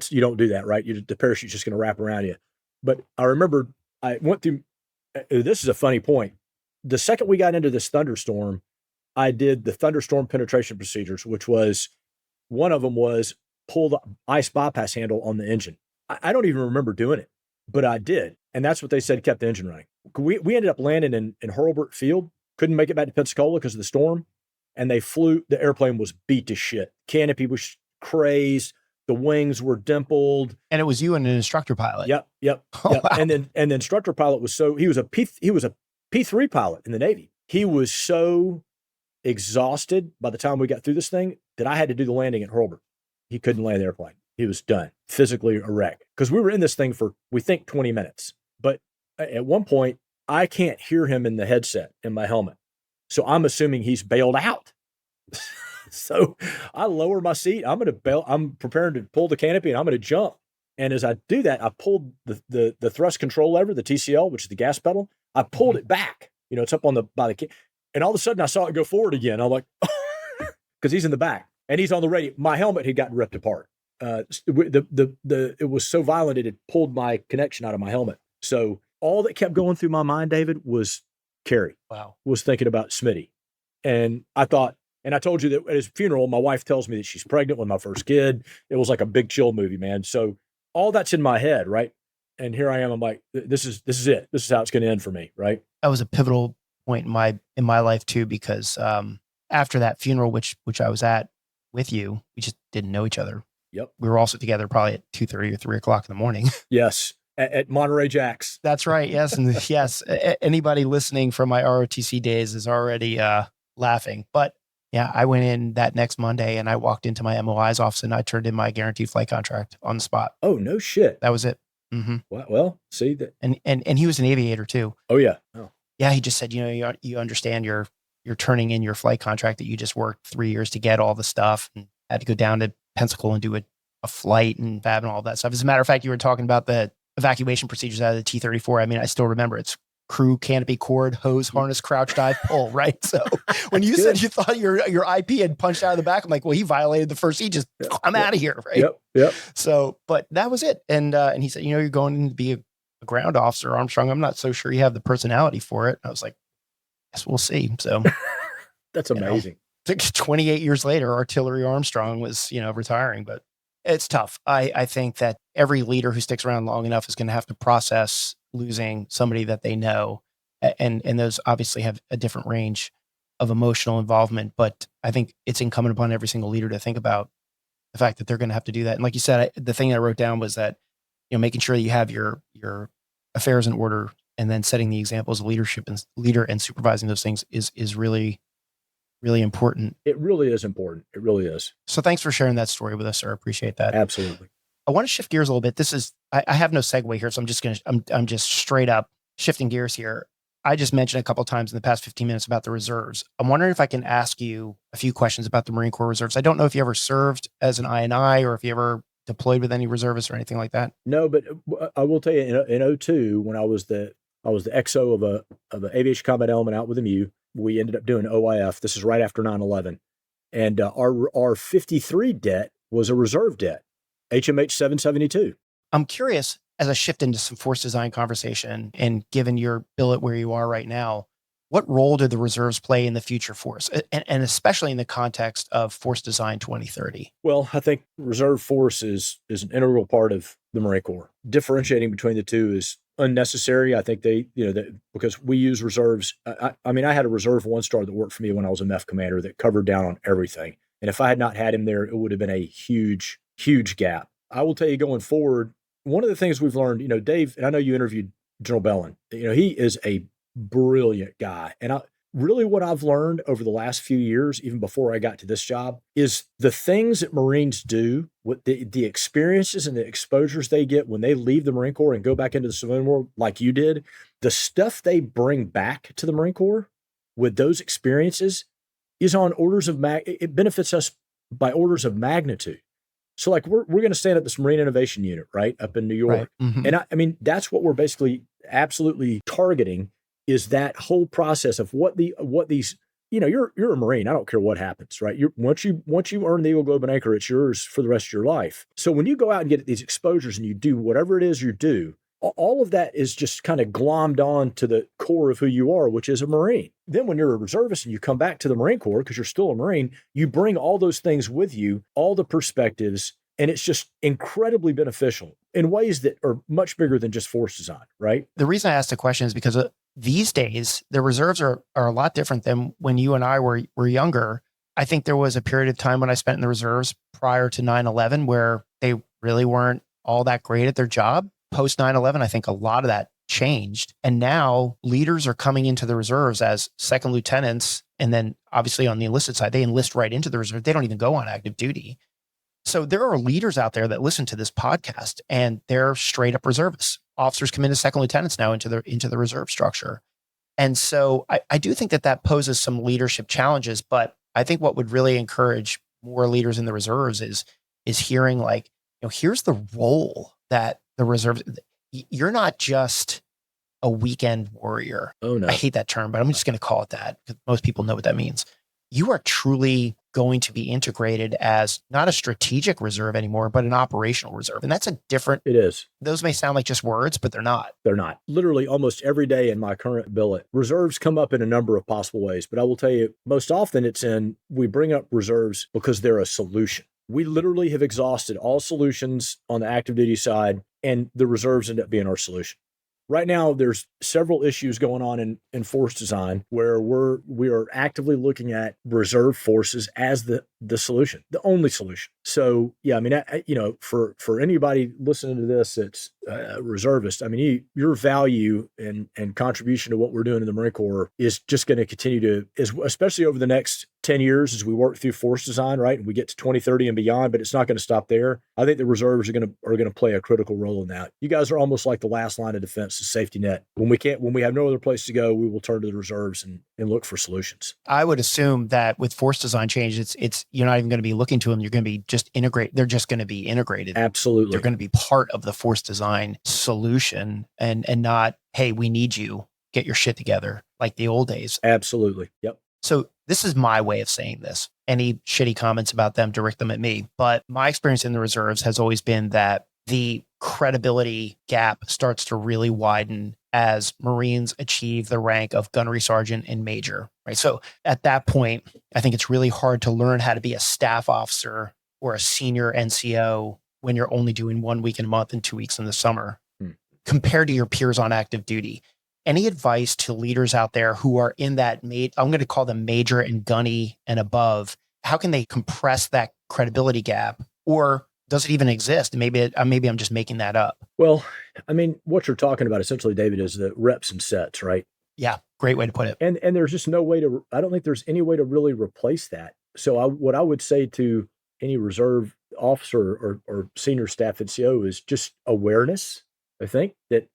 S2: You don't do that, right? The parachute's just going to wrap around you. But I remember I went through, this is a funny point. The second we got into this thunderstorm, I did the thunderstorm penetration procedures, which was, one of them was pull the ice bypass handle on the engine. I don't even remember doing it, but I did. And that's what they said kept the engine running. We ended up landing in Hurlburt Field, couldn't make it back to Pensacola because of the storm. And the airplane was beat to shit. Canopy was crazed. The wings were dimpled.
S1: And it was you and an instructor pilot.
S2: Yep.
S1: Oh, wow.
S2: And the instructor pilot he was a P3 pilot in the Navy. He was so exhausted by the time we got through this thing that I had to do the landing at Hurlburt. He couldn't land the airplane. He was done, physically a wreck. Because we were in this thing for, we think, 20 minutes. But at one point, I can't hear him in the headset in my helmet. So I'm assuming he's bailed out. So I lower my seat. I'm going to bail. I'm preparing to pull the canopy and I'm going to jump. And as I do that, I pulled the thrust control lever, the TCL, which is the gas pedal. I pulled it back. It's up on and all of a sudden I saw it go forward again. I'm like, because he's in the back and he's on the radio. My helmet had gotten ripped apart. It was so violent it had pulled my connection out of my helmet. So all that kept going through my mind, David, was Carrie.
S1: Wow.
S2: Was thinking about Smitty. And I thought, and I told you that at his funeral, my wife tells me that she's pregnant with my first kid. It was like a big chill movie, man. So all that's in my head, right? And here I am. I'm like, this is it. This is how it's going to end for me, right?
S1: That was a pivotal point in my life too, because after that funeral, which I was at with you, we just didn't know each other.
S2: Yep.
S1: We were also together probably at 2:30 or 3 o'clock in the morning.
S2: Yes. At Monterey Jacks.
S1: That's right. Yes. And yes, anybody listening from my ROTC days is already laughing. But yeah, I went in that next Monday and I walked into my MOI's office and I turned in my guaranteed flight contract on the spot.
S2: Oh, no shit.
S1: That was it. Mm-hmm.
S2: Well, see that.
S1: And he was an aviator too.
S2: Oh, yeah. Oh.
S1: Yeah. He just said, you understand you're turning in your flight contract that you just worked 3 years to get all the stuff and had to go down to Pensacola and do a flight and fab and all that stuff. As a matter of fact, you were talking about the evacuation procedures out of the T-34. I mean, I still remember it's crew, canopy, cord, hose, harness, crouch, dive, pull, right? So when you said you thought your IP had punched out of the back, I'm like, well, he violated the first. I'm out of here, right?
S2: Yep.
S1: So, but that was it. And he said, you're going to be a ground officer, Armstrong. I'm not so sure you have the personality for it. I was like, yes, we'll see. So
S2: that's amazing.
S1: 28 years later, Artillery Armstrong was, retiring, but it's tough. I think that every leader who sticks around long enough is going to have to process losing somebody that they know. And those obviously have a different range of emotional involvement. But I think it's incumbent upon every single leader to think about the fact that they're going to have to do that. And like you said, the thing I wrote down was that, making sure that you have your affairs in order and then setting the examples of leadership and leader and supervising those things is really, really important.
S2: It really is important. It really is.
S1: So thanks for sharing that story with us, sir. I appreciate that.
S2: Absolutely.
S1: I want to shift gears a little bit. I have no segue here, so I'm just straight up shifting gears here. I just mentioned a couple of times in the past 15 minutes about the reserves. I'm wondering if I can ask you a few questions about the Marine Corps Reserves. I don't know if you ever served as an INI or if you ever deployed with any reservists or anything like that.
S2: No, but I will tell you, in 02, when I was the XO of an aviation combat element out with MU, we ended up doing OIF. This is right after 9/11, and our 53 debt was a reserve debt, HMH 772.
S1: I'm curious, as I shift into some force design conversation, and given your billet where you are right now, what role do the reserves play in the future force, and especially in the context of Force Design 2030?
S2: Well, I think reserve force is an integral part of the Marine Corps. Differentiating between the two is unnecessary. I think because we use reserves. I mean, I had a reserve 1-star that worked for me when I was a MEF commander that covered down on everything. And if I had not had him there, it would have been a huge, huge gap. I will tell you going forward, one of the things we've learned, Dave, and I know you interviewed General Bellin, he is a brilliant guy. And really what I've learned over the last few years, even before I got to this job, is the things that Marines do, with the experiences and the exposures they get when they leave the Marine Corps and go back into the civilian world like you did, the stuff they bring back to the Marine Corps with those experiences is on orders of it benefits us by orders of magnitude. So like we're going to stand up this Marine Innovation Unit, right, up in New York.
S1: Right. Mm-hmm.
S2: And I mean, that's what we're basically absolutely targeting, is that whole process of what these, you're a Marine. I don't care what happens, right? Once you earn the Eagle Globe and Anchor, it's yours for the rest of your life. So when you go out and get these exposures and you do whatever it is you do, all of that is just kind of glommed on to the core of who you are, which is a Marine. Then when you're a reservist and you come back to the Marine Corps, because you're still a Marine, you bring all those things with you, all the perspectives, and it's just incredibly beneficial in ways that are much bigger than just force design, right?
S1: The reason I asked the question is because these days, the reserves are a lot different than when you and I were younger. I think there was a period of time when I spent in the reserves prior to 9/11 where they really weren't all that great at their job. Post 9/11, I think a lot of that changed. And now leaders are coming into the reserves as second lieutenants. And then obviously on the enlisted side, they enlist right into the reserve. They don't even go on active duty. So there are leaders out there that listen to this podcast and they're straight up reservists. Officers come into second lieutenants now into the reserve structure. And so I do think that poses some leadership challenges, but I think what would really encourage more leaders in the reserves is hearing like, here's the role that the reserves, you're not just a weekend warrior.
S2: Oh no.
S1: I hate that term, but I'm just going to call it that because most people know what that means. You are truly going to be integrated as not a strategic reserve anymore, but an operational reserve. And that's
S2: It is.
S1: Those may sound like just words, but they're not.
S2: They're not. Literally almost every day in my current billet, reserves come up in a number of possible ways. But I will tell you, most often we bring up reserves because they're a solution. We literally have exhausted all solutions on the active duty side, and the reserves end up being our solution. Right now, there's several issues going on in force design where we are actively looking at reserve forces as the solution, the only solution. So yeah, I mean, for anybody listening to this, it's reservist. I mean, your value and contribution to what we're doing in the Marine Corps is just going to continue to, especially over the next 10 years as we work through force design, right? And we get to 2030 and beyond, but it's not going to stop there. I think the reserves are going to play a critical role in that. You guys are almost like the last line of defense, the safety net. When we have no other place to go, we will turn to the reserves and look for solutions.
S1: I would assume that with force design change, it's you're not even going to be looking to them. You're going to be just integrate. They're just going to be integrated.
S2: Absolutely.
S1: They're going to be part of the force design solution and not, hey, we need you, get your shit together like the old days.
S2: Absolutely. Yep.
S1: So this is my way of saying this. Any shitty comments about them, direct them at me. But my experience in the reserves has always been that the credibility gap starts to really widen as Marines achieve the rank of gunnery sergeant and major, right? So at that point, I think it's really hard to learn how to be a staff officer or a senior NCO when you're only doing 1 week in a month and 2 weeks in the summer compared to your peers on active duty. Any advice to leaders out there who are in that, I'm going to call them major and gunny and above, how can they compress that credibility gap? Or does it even exist? Maybe I'm just making that up.
S2: Well, I mean, what you're talking about essentially, David, is the reps and sets, right?
S1: Yeah, great way to put it.
S2: And there's just no way to. I don't think there's any way to really replace that. So what I would say to any reserve officer or senior staff NCO is just awareness. I think that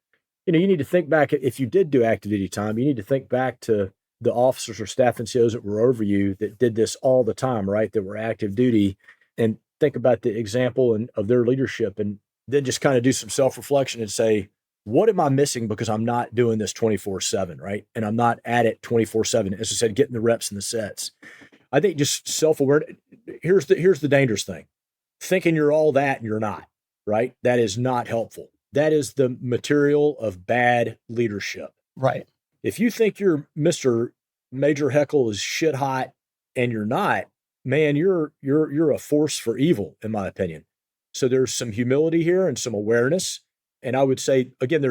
S2: you need to think back, if you did do active duty time, you need to think back to the officers or staff NCOs that were over you that did this all the time, right? That were active duty, and think about the example of their leadership, and then just kind of do some self-reflection and say, what am I missing because I'm not doing this 24/7, right? And I'm not at it 24/7. As I said, getting the reps and the sets. I think just self-awareness. Here's the dangerous thing. Thinking you're all that and you're not, right? That is not helpful. That is the material of bad leadership.
S1: Right.
S2: If you think you're Mr. Major Heckle is shit hot and you're not, man, you're a force for evil, in my opinion. So there's some humility here and some awareness. And I would say, again,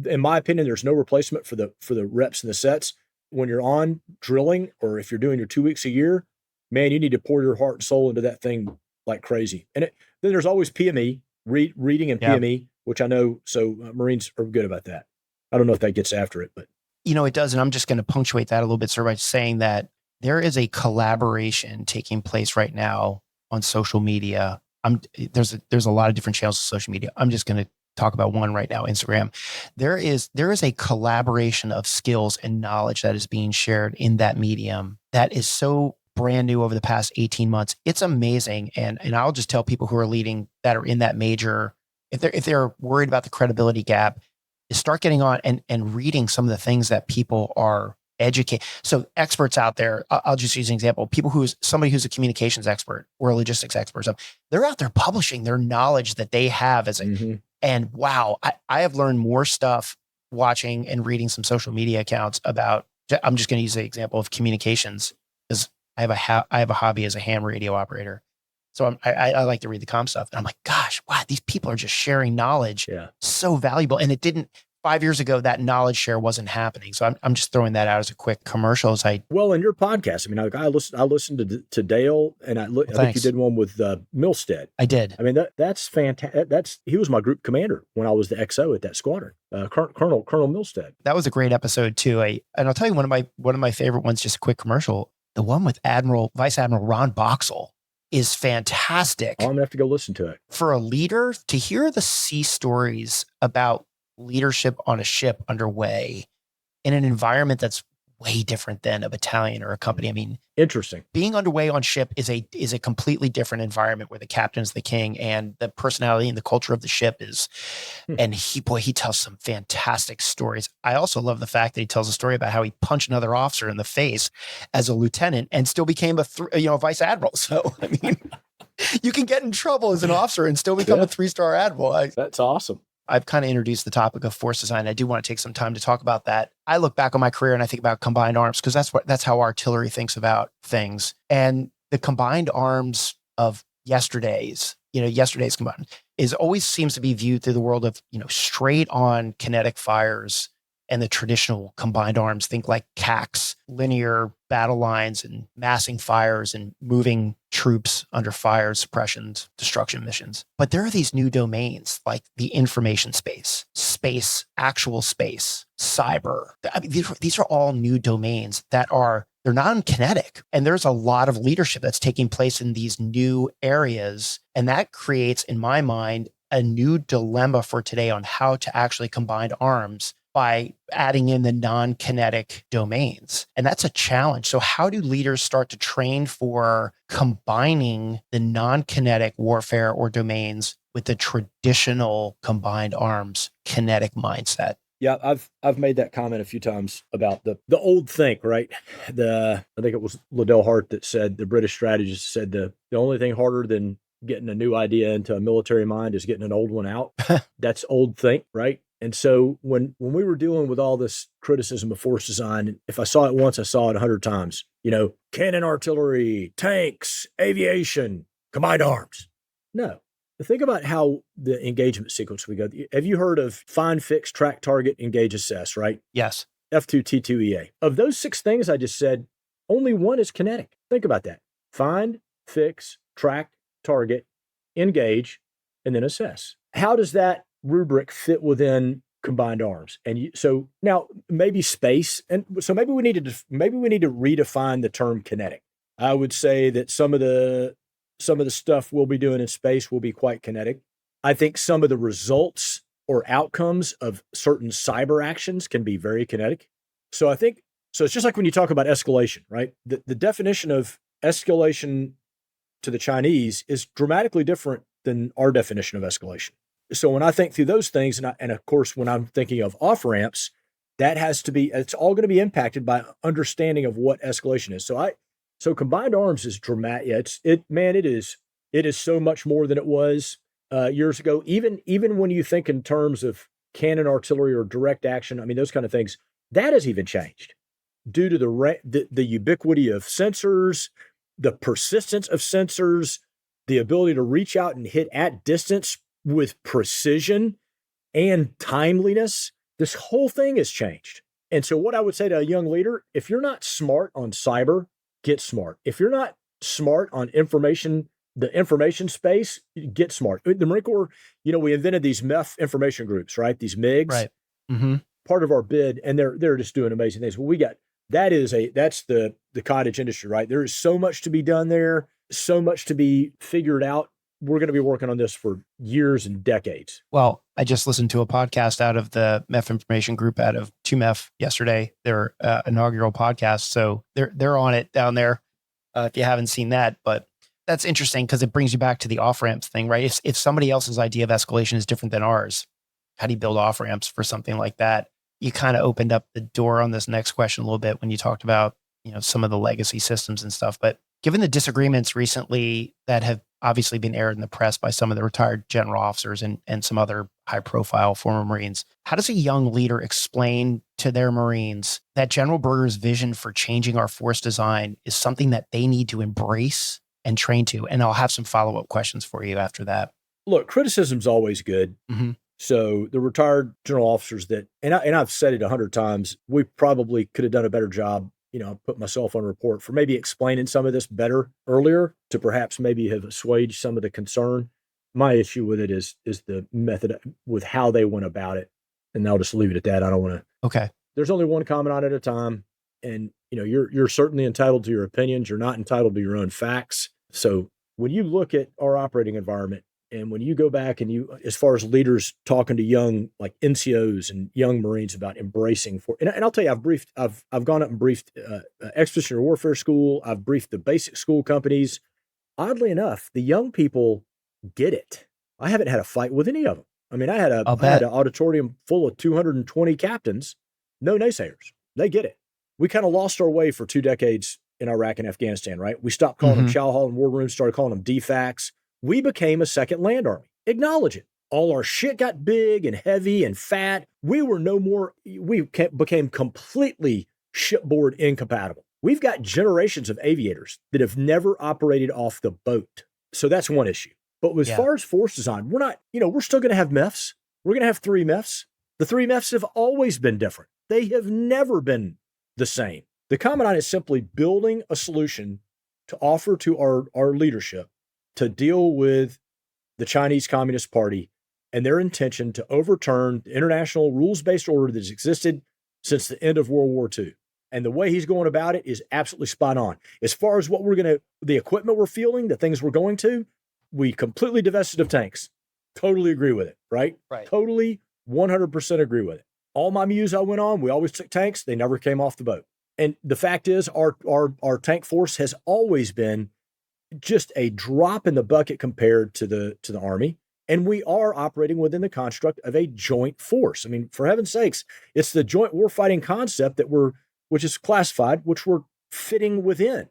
S2: in my opinion, there's no replacement for the reps and the sets. When you're on drilling, or if you're doing your 2 weeks a year, man, you need to pour your heart and soul into that thing like crazy. And then there's always PME, reading and PME, which I know. So Marines are good about that. I don't know if that gets after it, but
S1: it does. And I'm just going to punctuate that a little bit, sir, by saying that there is a collaboration taking place right now on social media. There's a lot of different channels of social media. I'm just going to talk about one right now, Instagram. There is a collaboration of skills and knowledge that is being shared in that medium that is so brand new over the past 18 months. It's amazing. And I'll just tell people who are leading that are in that major, if they're worried about the credibility gap, is start getting on and reading some of the things that people are educating. So experts out there, I'll just use an example. Somebody who's a communications expert or a logistics expert, so they're out there publishing their knowledge that they have and wow, I have learned more stuff watching and reading some social media accounts about, I'm just going to use the example of communications, because I have a hobby as a ham radio operator. So I like to read the comm stuff. And I'm like, gosh, wow, these people are just sharing knowledge.
S2: Yeah.
S1: So valuable. And it didn't, 5 years ago, that knowledge share wasn't happening. So I'm just throwing that out as a quick commercial.
S2: Well, in your podcast, I mean, I listened to Dale, and I think you did one with Milstead.
S1: I did.
S2: I mean, that's fantastic. He was my group commander when I was the XO at that squadron, Colonel Milstead.
S1: That was a great episode too. And I'll tell you one of my favorite ones, just a quick commercial. The one with Vice Admiral Ron Boxall is fantastic.
S2: I'm gonna have to go listen to it.
S1: For a leader to hear the sea stories about leadership on a ship underway in an environment that's way different than a battalion or a company. I mean,
S2: interesting.
S1: Being underway on ship is a completely different environment where the captain's the king and the personality and the culture of the ship is. And he tells some fantastic stories. I also love the fact that he tells a story about how he punched another officer in the face as a lieutenant and still became a vice admiral. So, I mean, you can get in trouble as an officer and still become a 3-star admiral.
S2: That's awesome.
S1: I've kind of introduced the topic of force design. I do want to take some time to talk about that. I look back on my career and I think about combined arms because that's how artillery thinks about things. And the combined arms of yesterday's combined always seems to be viewed through the world of, straight on kinetic fires and the traditional combined arms. Think like CACs, linear battle lines and massing fires and moving troops under fire, suppressions, destruction missions. But there are these new domains like the information space, actual space, cyber. I mean, these are all new domains that they're non-kinetic. And there's a lot of leadership that's taking place in these new areas. And that creates, in my mind, a new dilemma for today on how to actually combine arms by adding in the non-kinetic domains. And that's a challenge. So how do leaders start to train for combining the non-kinetic warfare or domains with the traditional combined arms kinetic mindset?
S2: Yeah, I've made that comment a few times about the old think, right? I think it was Liddell Hart that said, the British strategist said, the only thing harder than getting a new idea into a military mind is getting an old one out. That's old think, right? And so when we were dealing with all this criticism of force design, if I saw it once, I saw it 100 times. Cannon artillery, tanks, aviation, combined arms. No. Think about how the engagement sequence we go. Have you heard of find, fix, track, target, engage, assess, right?
S1: Yes.
S2: F2, T2, EA. Of those 6 things I just said, only one is kinetic. Think about that. Find, fix, track, target, engage, and then assess. How does that rubric fit within combined arms? And so now maybe space, and so maybe we need to redefine the term kinetic. I would say that some of the stuff we'll be doing in space will be quite kinetic. I think some of the results or outcomes of certain cyber actions can be very kinetic. So it's just like when you talk about escalation, right? The definition of escalation to the Chinese is dramatically different than our definition of escalation. So when I think through those things, and of course, when I'm thinking of off ramps, it's all going to be impacted by understanding of what escalation is. So combined arms is dramatic. It is so much more than it was years ago. Even when you think in terms of cannon artillery or direct action, I mean, those kind of things, that has even changed due to the ubiquity of sensors, the persistence of sensors, the ability to reach out and hit at distance with precision and timeliness. This whole thing has changed. And so what I would say to a young leader, if you're not smart on cyber, get smart. If you're not smart on the information space, get smart. The Marine Corps, we invented these MEF information groups, right? These MIGs,
S1: right? Mm-hmm.
S2: Part of our bid, and they're just doing amazing things. Well, that's the cottage industry, right? There is so much to be done there, so much to be figured out. We're going to be working on this for years and decades.
S1: Well, I just listened to a podcast out of the MEF information group out of 2MEF yesterday, their inaugural podcast. So they're on it down there if you haven't seen that. But that's interesting because it brings you back to the off-ramps thing, right? If somebody else's idea of escalation is different than ours, how do you build off-ramps for something like that? You kind of opened up the door on this next question a little bit when you talked about, some of the legacy systems and stuff. But given the disagreements recently that have obviously been aired in the press by some of the retired general officers and some other high-profile former Marines, how does a young leader explain to their Marines that General Berger's vision for changing our force design is something that they need to embrace and train to? And I'll have some follow-up questions for you after that.
S2: Look, criticism's always good.
S1: Mm-hmm.
S2: So the retired general officers and I've said it 100 times, we probably could have done a better job. Put myself on a report for maybe explaining some of this better earlier to perhaps maybe have assuaged some of the concern. My issue with it is the method with how they went about it. And I'll just leave it at that. I don't want to.
S1: Okay.
S2: There's only one comment on it at a time. And, you're certainly entitled to your opinions. You're not entitled to your own facts. So when you look at our operating environment, and when you go back and as far as leaders talking to young, like NCOs and young Marines about embracing and I'll tell you, I've gone up and briefed Expeditionary Warfare School. I've briefed the basic school companies. Oddly enough, the young people get it. I haven't had a fight with any of them. I mean, I had an auditorium full of 220 captains, no naysayers. They get it. We kind of lost our way for 2 decades in Iraq and Afghanistan, right? We stopped calling them chow hall and war rooms, started calling them DFACs. We became a second land army. Acknowledge it. All our shit got big and heavy and fat. We became completely shipboard incompatible. We've got generations of aviators that have never operated off the boat. So that's one issue. But as far as force design, we're still going to have MEFs. We're going to have 3 MEFs. The 3 MEFs have always been different. They have never been the same. The Commandant is simply building a solution to offer to our leadership to deal with the Chinese Communist Party and their intention to overturn the international rules-based order that has existed since the end of World War II. And the way he's going about it is absolutely spot on. As far as the equipment we're fielding, the things we're going to, we completely divested of tanks. Totally agree with it, right?
S1: Right.
S2: Totally 100% agree with it. All my MEUs I went on, we always took tanks. They never came off the boat. And the fact is our tank force has always been just a drop in the bucket compared to the Army. And we are operating within the construct of a joint force. I mean, for heaven's sakes, it's the joint warfighting concept which is classified, which we're fitting within.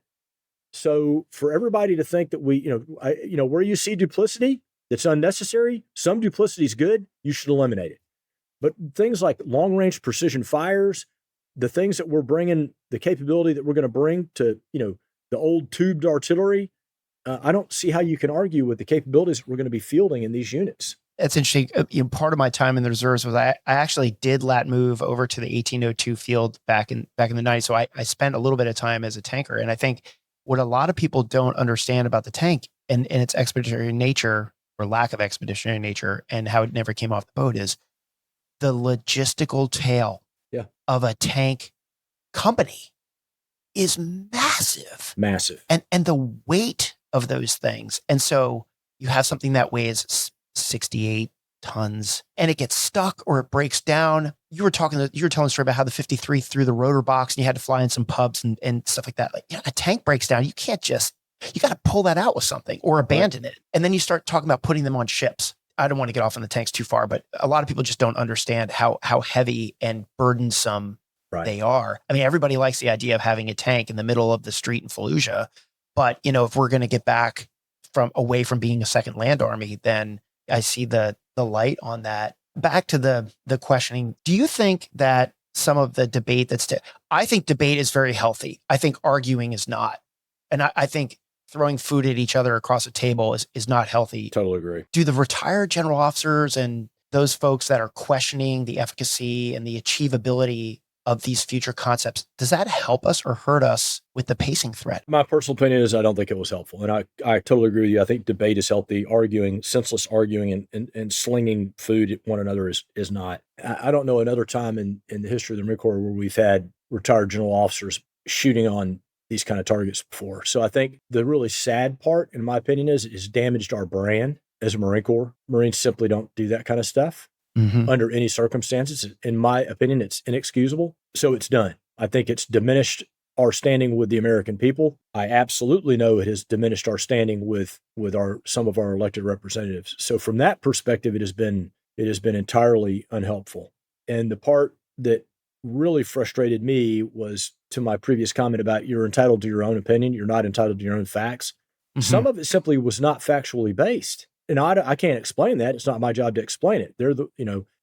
S2: So for everybody to think that where you see duplicity that's unnecessary, some duplicity is good, you should eliminate it. But things like long range precision fires, the things that we're bringing, the capability that we're going to bring to, the old tubed artillery, I don't see how you can argue with the capabilities we're going to be fielding in these units.
S1: That's interesting. Part of my time in the reserves was I actually did lat move over to the 1802 field back in the 90s. So I spent a little bit of time as a tanker. And I think what a lot of people don't understand about the tank and its expeditionary nature or lack of expeditionary nature and how it never came off the boat is the logistical tail of a tank company is massive.
S2: Massive.
S1: And the weight of those things. And so you have something that weighs 68 tons and it gets stuck or it breaks down. You were telling a story about how the 53 threw the rotor box and you had to fly in some pubs and stuff like that. Like, a tank breaks down. You got to pull that out with something or abandon it. And then you start talking about putting them on ships. I don't want to get off on the tanks too far, but a lot of people just don't understand how heavy and burdensome they are. I mean, everybody likes the idea of having a tank in the middle of the street in Fallujah, but if we're going to get back away from being a second land army, then I see the light on that. Back to the questioning. Do you think that some of the debate I think debate is very healthy. I think arguing is not. And I think throwing food at each other across a table is not healthy.
S2: Totally agree.
S1: Do the retired general officers and those folks that are questioning the efficacy and the achievability of these future concepts, does that help us or hurt us with the pacing threat?
S2: My personal opinion is I don't think it was helpful. And I totally agree with you. I think debate is healthy. Senseless arguing and slinging food at one another is not. I don't know another time in the history of the Marine Corps where we've had retired general officers shooting on these kind of targets before. So I think the really sad part, in my opinion, is it's damaged our brand as a Marine Corps. Marines simply don't do that kind of stuff under any circumstances. In my opinion, it's inexcusable. So it's done. I think it's diminished our standing with the American people. I absolutely know it has diminished our standing with some of our elected representatives. So from that perspective, it has been entirely unhelpful. And the part that really frustrated me was to my previous comment about you're entitled to your own opinion. You're not entitled to your own facts. Some of it simply was not factually based. And I can't explain that. It's not my job to explain it.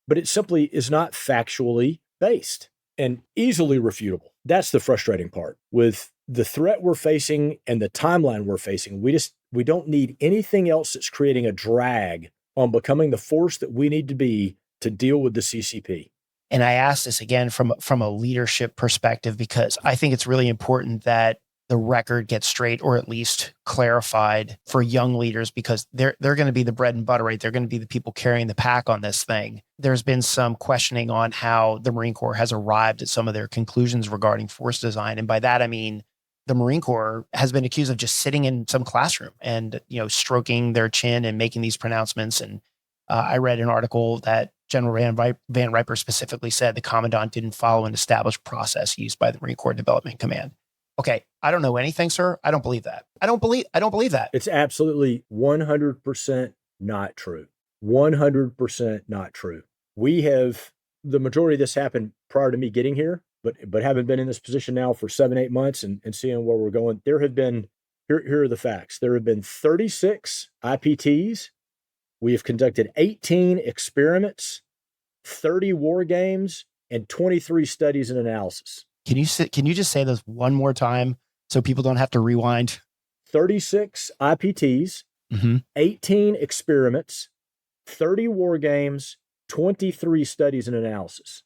S2: But it simply is not factually based and easily refutable. That's the frustrating part. With the threat we're facing and the timeline we're facing, we don't need anything else that's creating a drag on becoming the force that we need to be to deal with the CCP.
S1: And I ask this again from a leadership perspective, because I think it's really important that the record gets straight or at least clarified for young leaders, because they're going to be the bread and butter, right? They're going to be the people carrying the pack on this thing. There's been some questioning on how the Marine Corps has arrived at some of their conclusions regarding force design. And by that, I mean, the Marine Corps has been accused of just sitting in some classroom and, stroking their chin and making these pronouncements. And I read an article that General Van Riper specifically said the commandant didn't follow an established process used by the Marine Corps Development Command. Okay, I don't know anything, sir. I don't believe that. I don't believe that.
S2: It's absolutely 100% not true. 100% not true. The majority of this happened prior to me getting here, but having been in this position now for 7-8 months and seeing where we're going, here are the facts. There have been 36 IPTs. We have conducted 18 experiments, 30 war games, and 23 studies and analysis.
S1: Can you just say those one more time so people don't have to rewind?
S2: 36 IPTs, 18 experiments, 30 war games, 23 studies and analysis.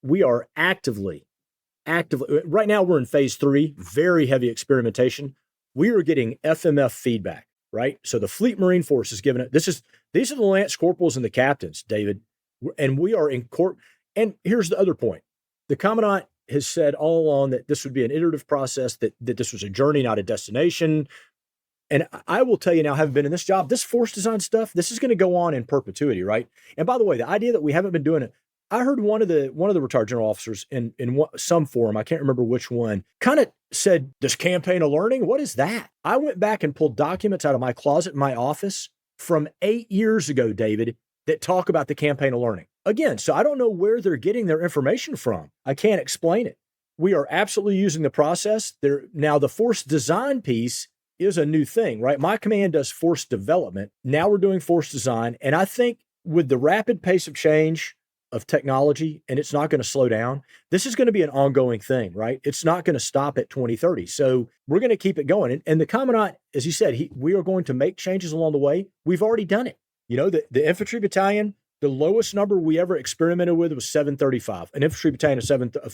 S2: We are actively, right now we're in phase 3, very heavy experimentation. We are getting FMF feedback, right? So the Fleet Marine Force is giving it, these are the Lance Corporals and the captains, David, and we are in court. And here's the other point. The Commandant has said all along that this would be an iterative process, that this was a journey, not a destination. And I will tell you now, having been in this job, this force design stuff, this is going to go on in perpetuity, right? And by the way, the idea that we haven't been doing it, I heard one of the retired general officers in some forum, I can't remember which one, kind of said, this campaign of learning, what is that? I went back and pulled documents out of my closet in my office from 8 years ago, David, that talk about the campaign of learning. Again, so I don't know where they're getting their information from. I can't explain it. We are absolutely using the process. Now, the force design piece is a new thing, right? My command does force development. Now we're doing force design. And I think with the rapid pace of change of technology, and it's not going to slow down, this is going to be an ongoing thing, right? It's not going to stop at 2030. So we're going to keep it going. And the Commandant, as he said, we are going to make changes along the way. We've already done it. The infantry battalion, the lowest number we ever experimented with was 735, an infantry battalion of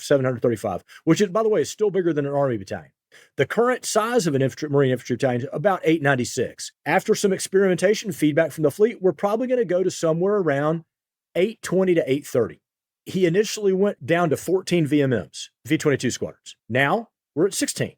S2: 735, which is, by the way, is still bigger than an army battalion. The current size of an Marine infantry battalion is about 896. After some experimentation feedback from the fleet, we're probably going to go to somewhere around 820 to 830. He initially went down to 14 VMMs, V-22 squadrons. Now we're at 16.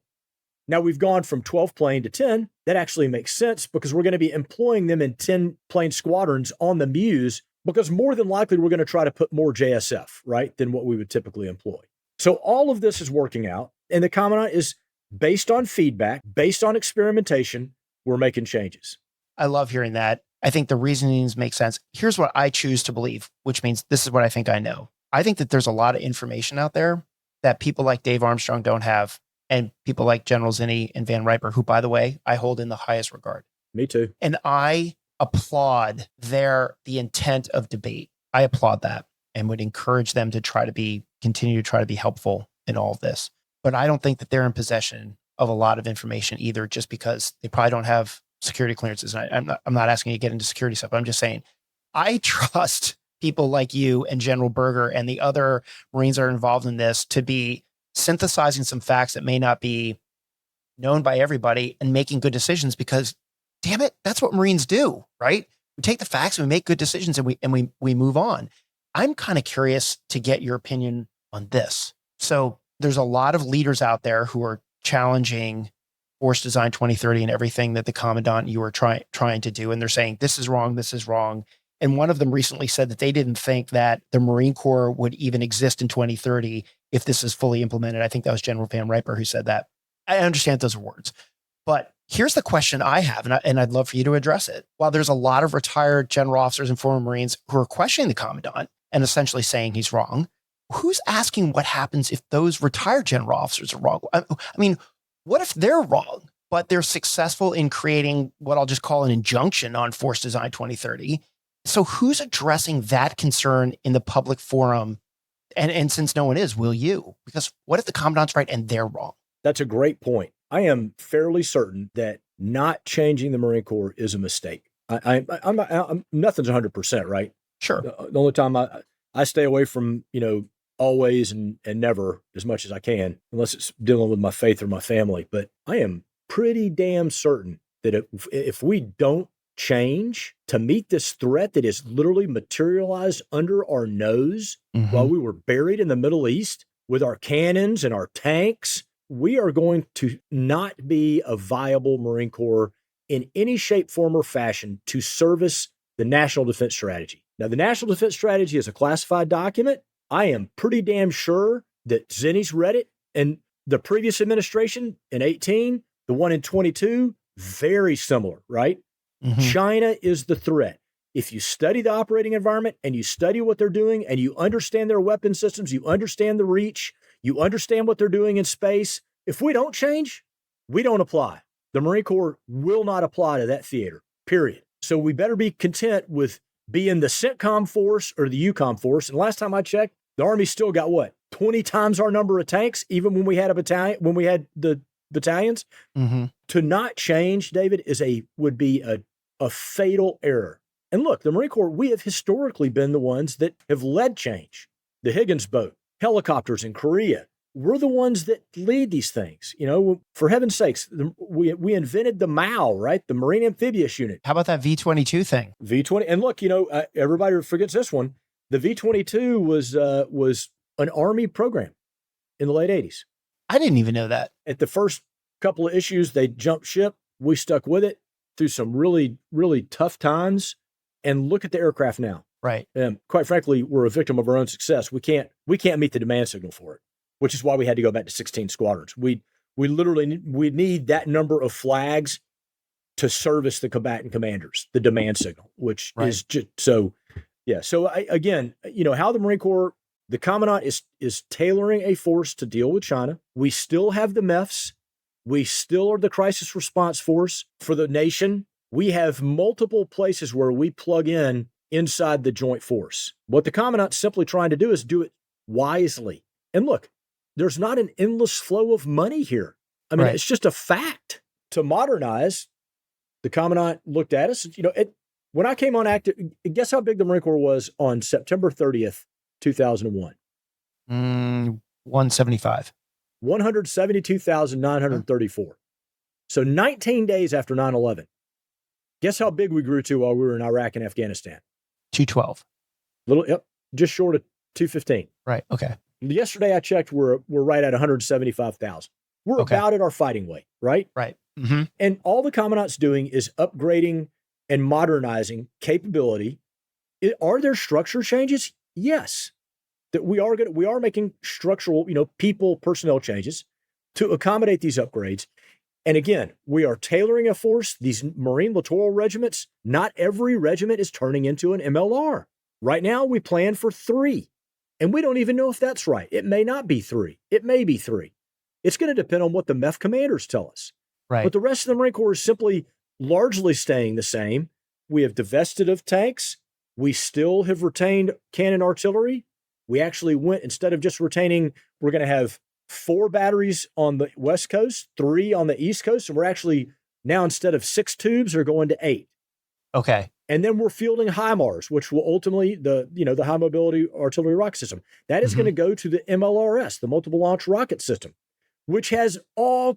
S2: Now we've gone from 12 plane to 10. That actually makes sense because we're going to be employing them in 10 plane squadrons on the Muse because more than likely we're going to try to put more JSF, right, than what we would typically employ. So all of this is working out, and the Commandant is based on feedback, based on experimentation, we're making changes.
S1: I love hearing that. I think the reasonings make sense. Here's what I choose to believe, which means this is what I think I know. I think that there's a lot of information out there that people like Dave Armstrong don't have, and people like General Zinni and Van Riper, who, by the way, I hold in the highest regard.
S2: Me too.
S1: And I applaud the intent of debate. I applaud that and would encourage them to continue to try to be helpful in all of this. But I don't think that they're in possession of a lot of information either, just because they probably don't have security clearances. And I'm not asking you to get into security stuff. I'm just saying, I trust people like you and General Berger and the other Marines that are involved in this to be synthesizing some facts that may not be known by everybody and making good decisions, because damn it, that's what Marines do, right? We take the facts and we make good decisions and we move on. I'm kind of curious to get your opinion on this. So there's a lot of leaders out there who are challenging Force Design 2030 and everything that the Commandant you were trying to do. And they're saying, this is wrong, this is wrong. And one of them recently said that they didn't think that the Marine Corps would even exist in 2030 if this is fully implemented. I think that was General Van Riper who said that. I understand those are words. But here's the question I have, and I'd love for you to address it. While there's a lot of retired general officers and former Marines who are questioning the Commandant and essentially saying he's wrong, who's asking what happens if those retired general officers are wrong? I mean, what if they're wrong, but they're successful in creating what I'll just call an injunction on Force Design 2030? So who's addressing that concern in the public forum? And since no one is, will you? Because what if the Commandant's right and they're wrong?
S2: That's a great point. I am fairly certain that not changing the Marine Corps is a mistake. I'm nothing's 100%, right?
S1: Sure.
S2: The only time I stay away from, always and never as much as I can, unless it's dealing with my faith or my family. But I am pretty damn certain that if we don't change to meet this threat that is literally materialized under our nose while we were buried in the Middle East with our cannons and our tanks, we are going to not be a viable Marine Corps in any shape, form, or fashion to service the National Defense Strategy. Now, the National Defense Strategy is a classified document. I am pretty damn sure that Zinni's read it, and the previous administration in 18, the one in 22, very similar, right? China is the threat. If you study the operating environment and you study what they're doing and you understand their weapon systems, you understand the reach, you understand what they're doing in space, if we don't change, we don't apply. The Marine Corps will not apply to that theater, period. So we better be content with being the CENTCOM force or the EUCOM force. And last time I checked, the Army still got 20 times our number of tanks, even when we had the battalions. To not change, David, would be a fatal error. And look, the Marine Corps, we have historically been the ones that have led change. The Higgins boat, helicopters in Korea, we're the ones that lead these things. For heaven's sakes, we invented the MAU, right? The Marine Amphibious Unit.
S1: How about that V-22 thing?
S2: V-20, and look, everybody forgets this one. The V-22 was an Army program in the late 80s.
S1: I didn't even know that.
S2: At the first couple of issues, they jumped ship. We stuck with it through some really, really tough times. And look at the aircraft now.
S1: Right.
S2: Quite frankly, we're a victim of our own success. We can't meet the demand signal for it, which is why we had to go back to 16 squadrons. We need that number of flags to service the combatant commanders, the demand signal, which is just so. Yeah. So again, how the Marine Corps, the Commandant is tailoring a force to deal with China. We still have the MEFs. We still are the crisis response force for the nation. We have multiple places where we plug in inside the joint force. What the Commandant's simply trying to do is do it wisely. And look, there's not an endless flow of money here. I mean, It's just a fact. To modernize, the Commandant looked at us, when I came on active, guess how big the Marine Corps was on September 30th, 2001?
S1: 175.
S2: 172,934. So 19 days after 9/11, guess how big we grew to while we were in Iraq and Afghanistan?
S1: 212.
S2: Yep, just short of 215.
S1: Right. Okay.
S2: Yesterday I checked, we're right at 175,000. We're about at our fighting weight, right?
S1: Right. Mm-hmm.
S2: And all the Commandant's doing is upgrading and modernizing capability. Are there structure changes? Yes. That we are making structural, people, personnel changes to accommodate these upgrades. And again, we are tailoring a force. These Marine littoral regiments, not every regiment is turning into an MLR. Right now, we plan for 3. And we don't even know if that's right. It may not be 3. It may be 3. It's going to depend on what the MEF commanders tell us.
S1: Right.
S2: But the rest of the Marine Corps is simply largely staying the same. We have divested of tanks. We still have retained cannon artillery. We actually went, instead of just retaining, we're going to have 4 batteries on the West Coast, 3 on the East Coast. And we're actually now, instead of 6 tubes, are going to 8.
S1: Okay.
S2: And then we're fielding HIMARS, which will ultimately, the high mobility artillery rocket system, that is going to go to the MLRS, the multiple launch rocket system, which has all,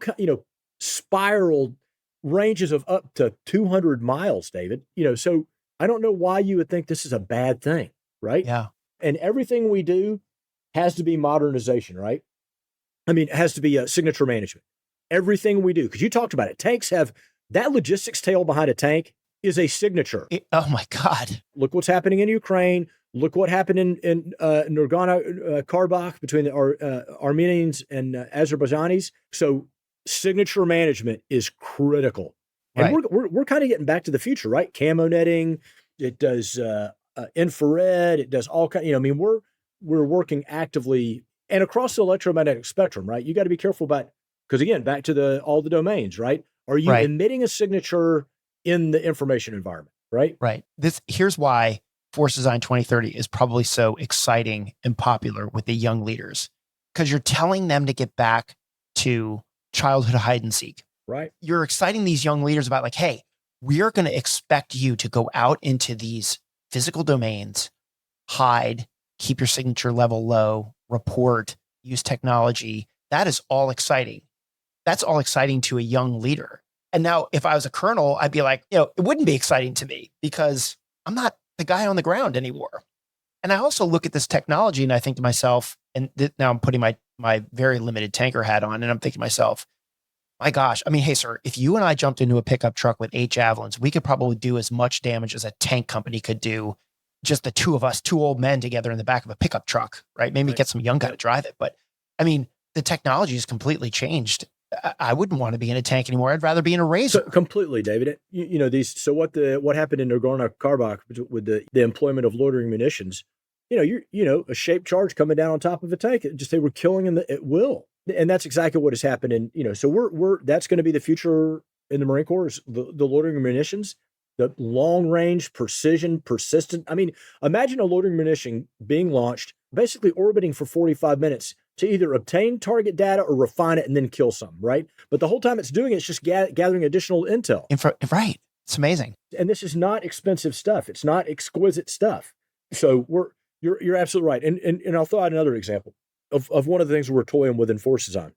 S2: spiraled ranges of up to 200 miles, David. So I don't know why you would think this is a bad thing, right?
S1: Yeah.
S2: And everything we do has to be modernization, right? I mean, it has to be a signature management. Everything we do, because you talked about it, tanks have that logistics tail behind a tank is a signature.
S1: Oh my God.
S2: Look what's happening in Ukraine. Look what happened in Nagorno-Karabakh between the Armenians and Azerbaijanis. So signature management is critical. And
S1: right.
S2: we're kind of getting back to the future, right? Camo netting, it does infrared, it does all kind. We're working actively and across the electromagnetic spectrum, right? You got to be careful about, because again, back to all the domains, right? Are you emitting a signature in the information environment, right?
S1: Right. Here's why Force Design 2030 is probably so exciting and popular with the young leaders, because you're telling them to get back to childhood hide and seek.
S2: Right.
S1: You're exciting these young leaders about like, hey, we are going to expect you to go out into these physical domains, hide, keep your signature level low, report, use technology. That is all exciting. That's all exciting to a young leader. And now if I was a colonel, I'd be like, it wouldn't be exciting to me because I'm not the guy on the ground anymore. And I also look at this technology and I think to myself, and now I'm putting my very limited tanker hat on and I'm thinking to myself, my gosh, I mean, hey, sir, if you and I jumped into a pickup truck with 8 Javelins, we could probably do as much damage as a tank company could do. Just the 2 of us, 2 old men together in the back of a pickup truck, right? Maybe get some young guy to drive it. But I mean, the technology has completely changed. I wouldn't want to be in a tank anymore. I'd rather be in a Razor.
S2: So, completely, David. What happened in Nagorno-Karabakh with the employment of loitering munitions, a shaped charge coming down on top of a tank, they were killing at will. And that's exactly what has happened. And, so that's going to be the future in the Marine Corps is the loitering munitions, the long range, precision, persistent. I mean, imagine a loitering munition being launched, basically orbiting for 45 minutes to either obtain target data or refine it and then kill some, right? But the whole time it's doing it, it's just gathering additional intel.
S1: Right. It's amazing.
S2: And this is not expensive stuff. It's not exquisite stuff. So you're absolutely right. And I'll throw out another example of one of the things we're toying with in Force Design.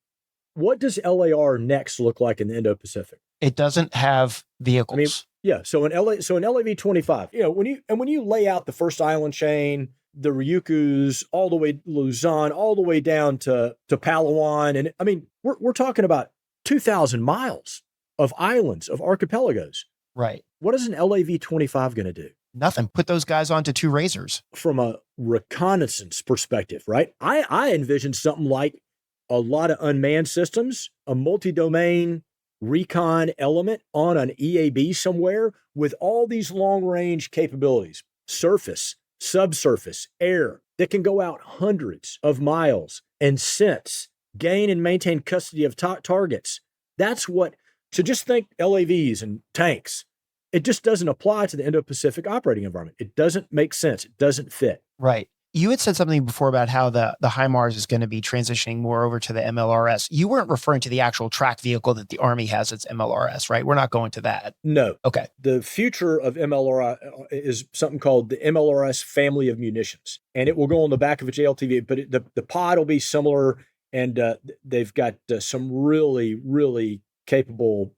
S2: What does LAR next look like in the Indo-Pacific?
S1: It doesn't have vehicles.
S2: I mean, yeah. So in LAV-25, when you lay out the first island chain, the Ryukyus, all the way to Luzon, all the way down to Palawan, and I mean, we're talking about 2,000 miles of islands, of archipelagos.
S1: Right.
S2: What is an LAV-25 going to do?
S1: Nothing. Put those guys onto 2 Razors.
S2: From a reconnaissance perspective, right? I envision something like a lot of unmanned systems, a multi-domain recon element on an EAB somewhere with all these long-range capabilities, surface, subsurface, air, that can go out hundreds of miles and sense, gain and maintain custody of targets. So just think LAVs and tanks. It just doesn't apply to the Indo-Pacific operating environment. It doesn't make sense. It doesn't fit.
S1: Right. You had said something before about how the HIMARS is going to be transitioning more over to the MLRS. You weren't referring to the actual track vehicle that the Army has its MLRS, right? We're not going to that.
S2: No.
S1: Okay.
S2: The future of MLRS is something called the MLRS family of munitions. And it will go on the back of a JLTV, but the pod will be similar And they've got some really, really capable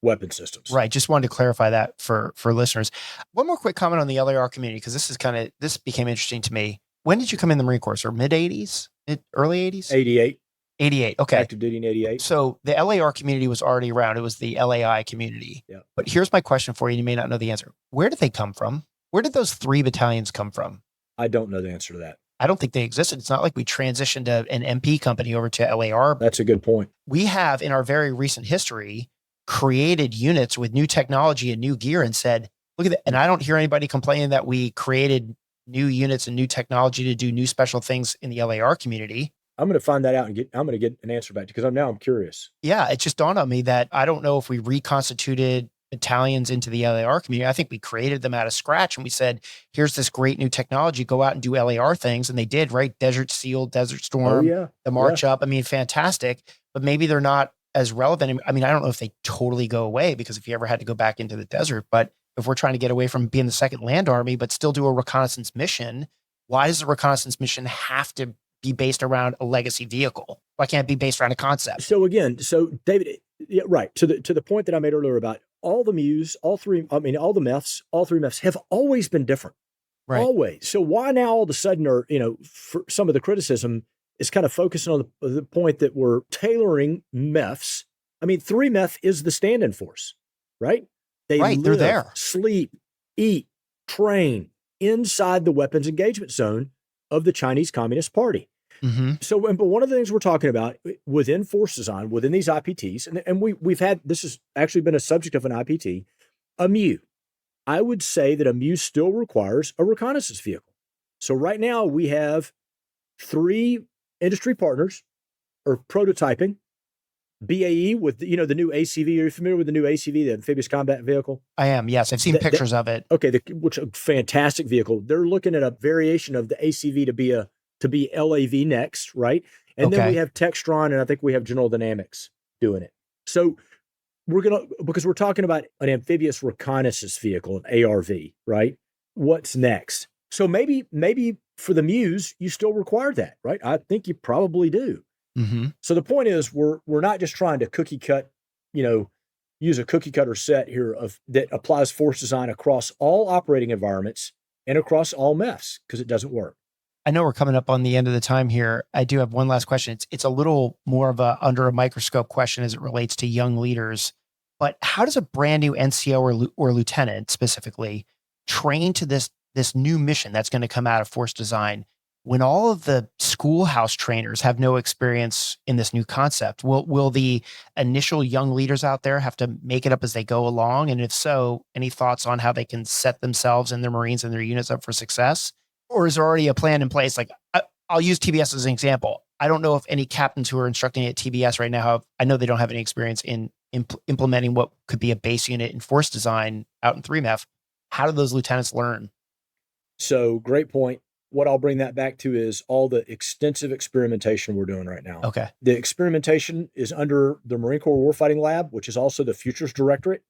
S2: weapon systems.
S1: Right. Just wanted to clarify that for listeners. One more quick comment on the LAR community, because this became interesting to me. When did you come in the Marine Corps? Or mid 80s? Early 80s?
S2: 88.
S1: 88. Okay.
S2: Active duty in 88.
S1: So the LAR community was already around. It was the LAI community.
S2: Yeah.
S1: But here's my question for you. You may not know the answer. Where did they come from? Where did those 3 battalions come from?
S2: I don't know the answer to that.
S1: I don't think they existed. It's not like we transitioned an MP company over to LAR.
S2: That's a good point.
S1: We have, in our very recent history, created units with new technology and new gear and said, look at that. And I don't hear anybody complaining that we created new units and new technology to do new special things in the LAR community.
S2: I'm going to find that out and I'm going to get an answer back to you, because I'm curious.
S1: Yeah, it just dawned on me that I don't know if we reconstituted battalions into the LAR community. I think we created them out of scratch and we said, here's this great new technology, go out and do LAR things. And they did, right? Desert Seal, Desert Storm, the March Up. I mean, fantastic, but maybe they're not as relevant. I mean, I don't know if they totally go away, because if you ever had to go back into the desert, but if we're trying to get away from being the Second Land Army, but still do a reconnaissance mission, why does the reconnaissance mission have to be based around a legacy vehicle? Why can't it be based around a concept?
S2: So David, yeah, right. To the point that I made earlier about all the MEUs, all three MEFs have always been different.
S1: Right.
S2: Always. So why now all of a sudden for some of the criticism is kind of focusing on the point that we're tailoring MEFs. I mean, 3 MEF is the stand-in force, right?
S1: They're there.
S2: Sleep, eat, train inside the weapons engagement zone of the Chinese Communist Party.
S1: Mm-hmm.
S2: So, but one of the things we're talking about within force design, within these IPTs, and we've had, this has actually been a subject of an IPT, a MEU. I would say that a MEU still requires a reconnaissance vehicle. So right now we have 3 industry partners are prototyping BAE with the new ACV. Are you familiar with the new ACV, the amphibious combat vehicle?
S1: I am. Yes, I've seen pictures of it.
S2: Okay, which a fantastic vehicle. They're looking at a variation of the ACV to be LAV next, right? And then we have Textron, and I think we have General Dynamics doing it. So because we're talking about an amphibious reconnaissance vehicle, an ARV, right? What's next? So maybe for the MEUs, you still require that, right? I think you probably do.
S1: Mm-hmm.
S2: So the point is, we're not just trying to cookie cut, use a cookie cutter set here that applies force design across all operating environments and across all MEFs, because it doesn't work.
S1: I know we're coming up on the end of the time here. I do have one last question. It's a little more of a under a microscope question as it relates to young leaders, but how does a brand new NCO or lieutenant specifically train to this new mission that's going to come out of force design when all of the schoolhouse trainers have no experience in this new concept? Will the initial young leaders out there have to make it up as they go along? And if so, any thoughts on how they can set themselves and their Marines and their units up for success? Or is there already a plan in place? Like, I'll use TBS as an example. I don't know if any captains who are instructing at TBS right now I know they don't have any experience in implementing what could be a base unit in force design out in 3MEF. How do those lieutenants learn?
S2: So great point. What I'll bring that back to is all the extensive experimentation we're doing right now.
S1: Okay.
S2: The experimentation is under the Marine Corps Warfighting Lab, which is also the Futures Directorate.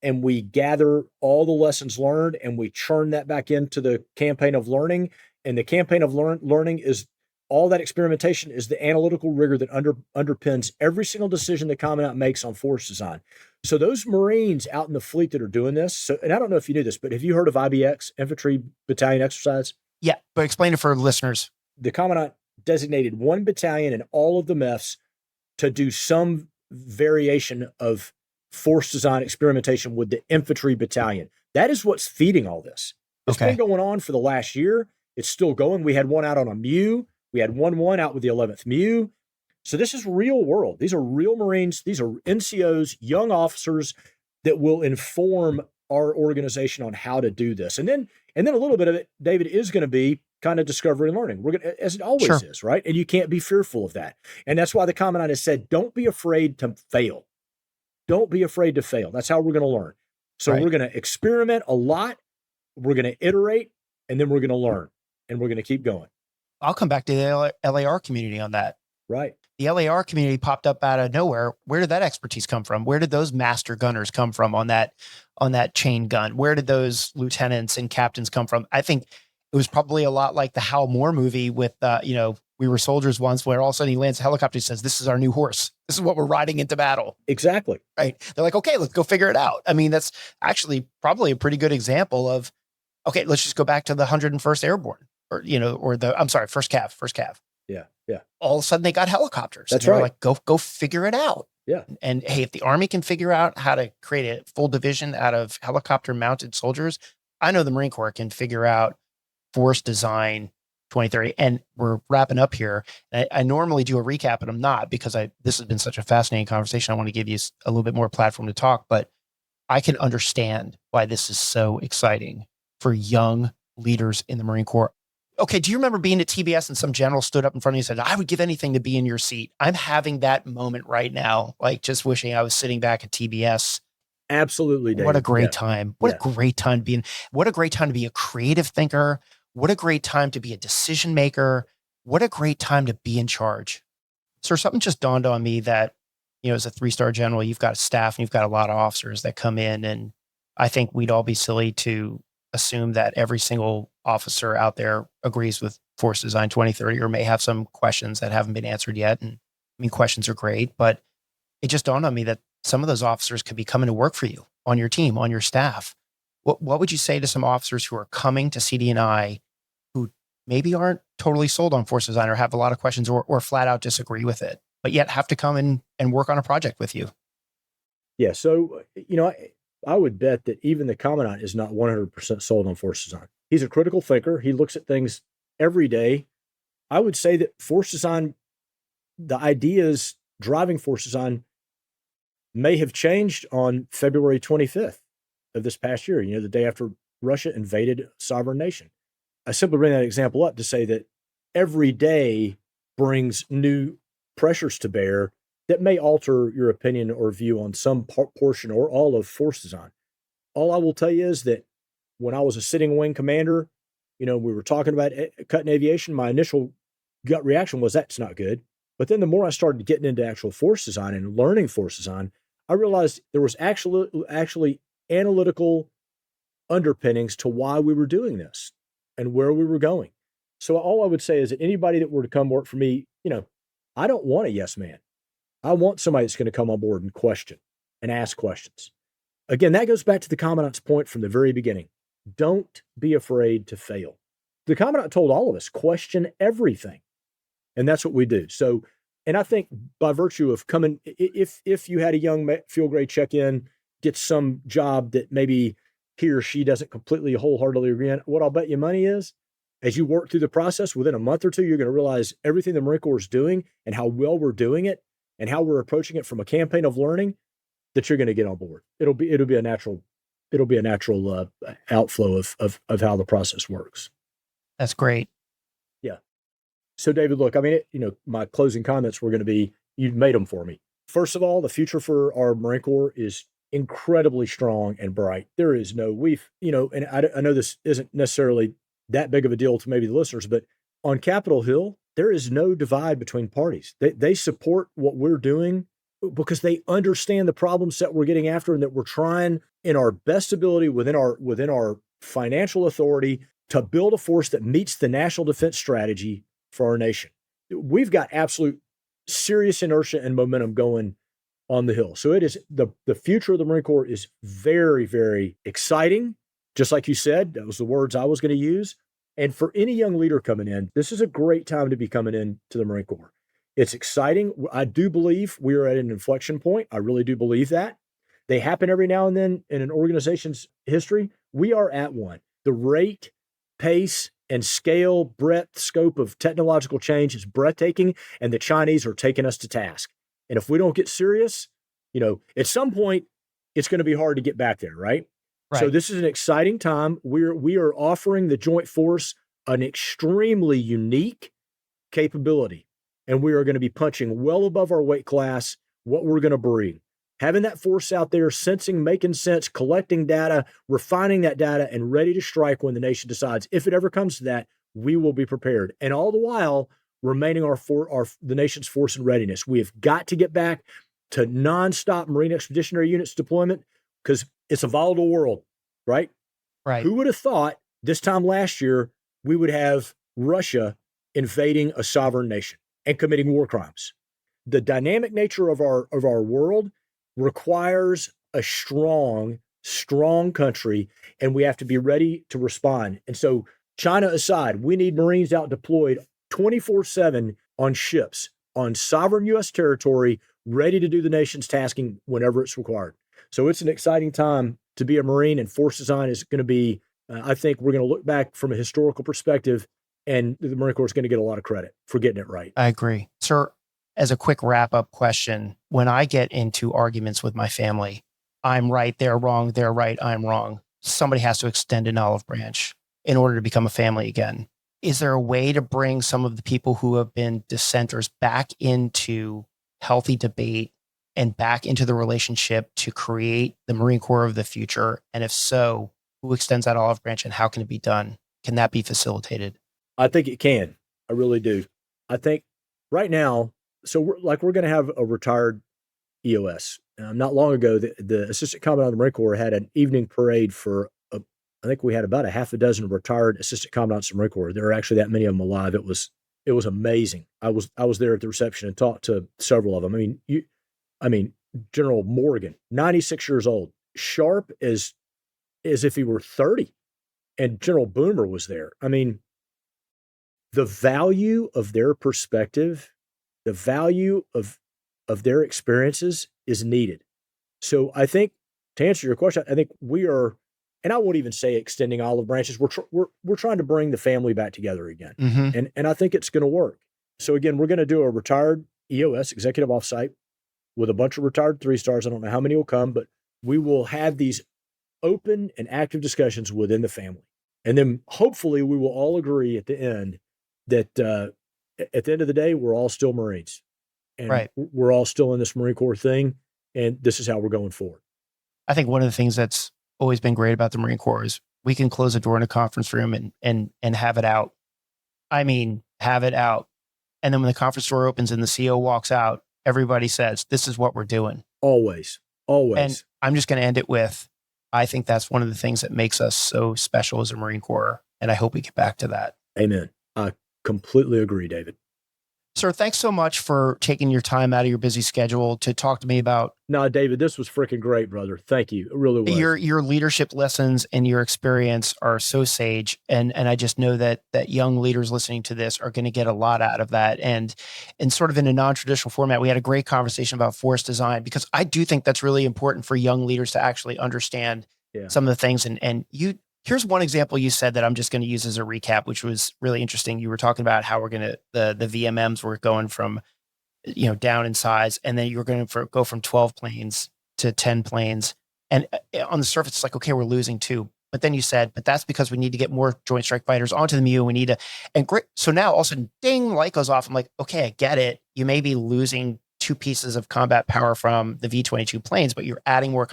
S2: And we gather all the lessons learned and we churn that back into the campaign of learning. And the campaign of learning is all that experimentation is the analytical rigor that underpins every single decision the Commandant makes on force design. So those Marines out in the fleet that are doing this, and I don't know if you knew this, but have you heard of IBX, Infantry Battalion Exercise?
S1: Yeah, but explain it for listeners.
S2: The Commandant designated 1 battalion in all of the MEFs to do some variation of force design experimentation with the infantry battalion. That is what's feeding all this. It's been going on for the last year. It's still going. We had one out on a MEU. We had one out with the 11th MEU. So this is real world. These are real Marines. These are NCOs, young officers that will inform our organization on how to do this. And then a little bit of it, David, is going to be kind of discovery and learning. We're going to, as it always is, right? And you can't be fearful of that. And that's why the Commandant has said, don't be afraid to fail. Don't be afraid to fail. That's how we're going to learn. So we're going to experiment a lot. We're going to iterate, and then we're going to learn, and we're going to keep going.
S1: I'll come back to the LAR community on that.
S2: Right.
S1: The LAR community popped up out of nowhere. Where did that expertise come from? Where did those master gunners come from on that chain gun? Where did those lieutenants and captains come from? I think it was probably a lot like the Hal Moore movie with We were soldiers once, where all of a sudden he lands a helicopter and says, this is our new horse. This is what we're riding into battle.
S2: Exactly.
S1: Right. They're like, okay, let's go figure it out. I mean, that's actually probably a pretty good example of, okay, let's just go back to the 101st Airborne or first Cav.
S2: Yeah. Yeah.
S1: All of a sudden they got helicopters.
S2: That's
S1: right.
S2: right.
S1: Like, go figure it out.
S2: Yeah.
S1: And hey, if the Army can figure out how to create a full division out of helicopter mounted soldiers, I know the Marine Corps can figure out force design 2030. And we're wrapping up here. I normally do a recap, but I'm not, because this has been such a fascinating conversation. I want to give you a little bit more platform to talk, but I can understand why this is so exciting for young leaders in the Marine Corps. Okay, do you remember being at TBS and some general stood up in front of you and said, I would give anything to be in your seat? I'm having that moment right now, like just wishing I was sitting back at TBS.
S2: Absolutely, David.
S1: What a great time. What a great time what a great time to be a creative thinker. What a great time to be a decision maker. What a great time to be in charge. Sir, something just dawned on me that, as a 3-star general, you've got a staff and you've got a lot of officers that come in. And I think we'd all be silly to assume that every single officer out there agrees with Force Design 2030 or may have some questions that haven't been answered yet. And I mean, questions are great, but it just dawned on me that some of those officers could be coming to work for you on your team, on your staff. What would you say to some officers who are coming to CD&I who maybe aren't totally sold on Force Design or have a lot of questions or flat out disagree with it, but yet have to come in and work on a project with you?
S2: Yeah. So, I would bet that even the Commandant is not 100% sold on Force Design. He's a critical thinker. He looks at things every day. I would say that Force Design, the ideas driving Force Design may have changed on February 25th of this past year, the day after Russia invaded a sovereign nation. I simply bring that example up to say that every day brings new pressures to bear that may alter your opinion or view on some portion or all of Force Design. All I will tell you is that when I was a sitting wing commander, we were talking about cutting aviation, my initial gut reaction was that's not good. But then the more I started getting into actual Force Design and learning Force Design, I realized there was actually analytical underpinnings to why we were doing this and where we were going. So all I would say is that anybody that were to come work for me, I don't want a yes man. I want somebody that's going to come on board and question and ask questions. Again, that goes back to the Commandant's point from the very beginning. Don't be afraid to fail. The Commandant told all of us, question everything. And that's what we do. So, and I think by virtue of coming, if you had a young field grade check in, get some job that maybe he or she doesn't completely wholeheartedly agree on, what I'll bet you money is, as you work through the process, within a month or two, you're going to realize everything the Marine Corps is doing and how well we're doing it and how we're approaching it from a campaign of learning, that you're going to get on board. It'll be a natural outflow of how the process works.
S1: That's great.
S2: Yeah. So David, look, I mean, my closing comments were going to be, you made them for me. First of all, the future for our Marine Corps is incredibly strong and bright. There is no, and I know this isn't necessarily that big of a deal to maybe the listeners, but on Capitol Hill, there is no divide between parties. They support what we're doing because they understand the problems that we're getting after and that we're trying in our best ability within our financial authority to build a force that meets the national defense strategy for our nation. We've got absolute serious inertia and momentum going on the Hill. So it is the future of the Marine Corps is very, very exciting. Just like you said, that was the words I was going to use. And for any young leader coming in, this is a great time to be coming in to the Marine Corps. It's exciting. I do believe we are at an inflection point. I really do believe that. They happen every now and then in an organization's history. We are at one. The rate, pace, and scale, breadth, scope of technological change is breathtaking, and the Chinese are taking us to task. And if we don't get serious, at some point, it's going to be hard to get back there, right? So this is an exciting time. We are offering the Joint Force an extremely unique capability, and we are going to be punching well above our weight class, what we're going to bring. Having that force out there, sensing, making sense, collecting data, refining that data, and ready to strike when the nation decides. If it ever comes to that, we will be prepared. And all the while, remaining the nation's force in readiness. We have got to get back to nonstop Marine Expeditionary Units deployment because it's a volatile world, right?
S1: Right.
S2: Who would have thought this time last year we would have Russia invading a sovereign nation and committing war crimes. The dynamic nature of our world requires a strong country, and we have to be ready to respond. And so, China aside, we need Marines out deployed 24/7 on ships on sovereign U.S. territory, ready to do the nation's tasking whenever it's required. So it's an exciting time to be a Marine, and force design is going to be, I think we're going to look back from a historical perspective, and the Marine Corps is going to get a lot of credit for getting it right.
S1: I agree. Sir, as a quick wrap-up question, when I get into arguments with my family, I'm right, they're wrong, they're right, I'm wrong. Somebody has to extend an olive branch in order to become a family again. Is there a way to bring some of the people who have been dissenters back into healthy debate and back into the relationship to create the Marine Corps of the future? And if so, who extends that olive branch and how can it be done? Can that be facilitated?
S2: I think it can. I really do. I think right now, so we're going to have a retired EOS. Not long ago, the Assistant Commandant of the Marine Corps had an evening parade for, I think we had about a half a dozen retired Assistant Commandants of the Marine Corps. There were actually that many of them alive. It was amazing. I was there at the reception and talked to several of them. I mean, General Morgan, 96 years old, sharp as if he were 30. And General Boomer was there. I mean, the value of their perspective, the value of their experiences is needed. So I think, to answer your question, I think we are, and I won't even say extending olive branches. We're trying to bring the family back together again, and I think it's going to work. So again, we're going to do a retired EOS, executive offsite, with a bunch of retired 3-stars. I don't know how many will come, but we will have these open and active discussions within the family, and then hopefully we will all agree at the end that at the end of the day, we're all still Marines, and we're all still in this Marine Corps thing, and this is how we're going forward.
S1: I think one of the things that's always been great about the Marine Corps is we can close a door in a conference room and have it out. I mean, have it out. And then when the conference door opens and the CO walks out, everybody says, this is what we're doing.
S2: Always.
S1: And I'm just going to end it with, I think that's one of the things that makes us so special as a Marine Corps. And I hope we get back to that.
S2: Amen. I completely agree, David.
S1: Sir, thanks so much for taking your time out of your busy schedule to talk to me about.
S2: No, David, this was freaking great, brother. Thank you. It really was.
S1: Your leadership lessons and your experience are so sage. And I just know that young leaders listening to this are going to get a lot out of that. And sort of in a non-traditional format, we had a great conversation about force design, because I do think that's really important for young leaders to actually understand some of the things. And here's one example you said that I'm just going to use as a recap, which was really interesting. You were talking about how we're going to, the VMMs were going from, down in size, and then you're going to go from 12 planes to 10 planes. And on the surface, it's like, okay, we're losing 2. But then you said, but that's because we need to get more Joint Strike Fighters onto the MEU. We need to, and great. So now all of a sudden, ding, light goes off. I'm like, okay, I get it. You may be losing 2 pieces of combat power from the V-22 planes, but you're adding more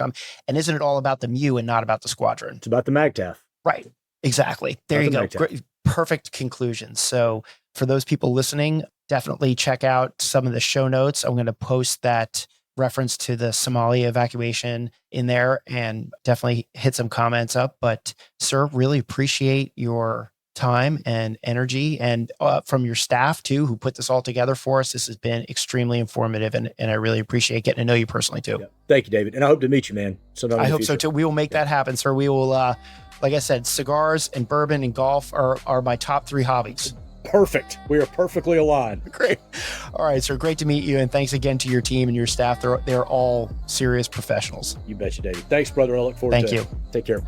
S1: and isn't it all about the MEU and not about the squadron?
S2: It's about the MAGTF.
S1: Right. Exactly. There you go. Great, perfect conclusion. So for those people listening, definitely check out some of the show notes. I'm going to post that reference to the Somalia evacuation in there and definitely hit some comments up. But sir, really appreciate your time and energy, and from your staff too, who put this all together for us. This has been extremely informative, and I really appreciate getting to know you personally too.
S2: Yeah. Thank you, David. And I hope to meet you, man.
S1: I hope so too. We will make that happen, sir. We will, like I said, cigars and bourbon and golf are my top 3 hobbies.
S2: Perfect. We are perfectly aligned.
S1: Great. All right, sir. Great to meet you. And thanks again to your team and your staff. They're all serious professionals.
S2: You betcha, David. Thanks, brother. I look forward to it.
S1: Thank you.
S2: Take care.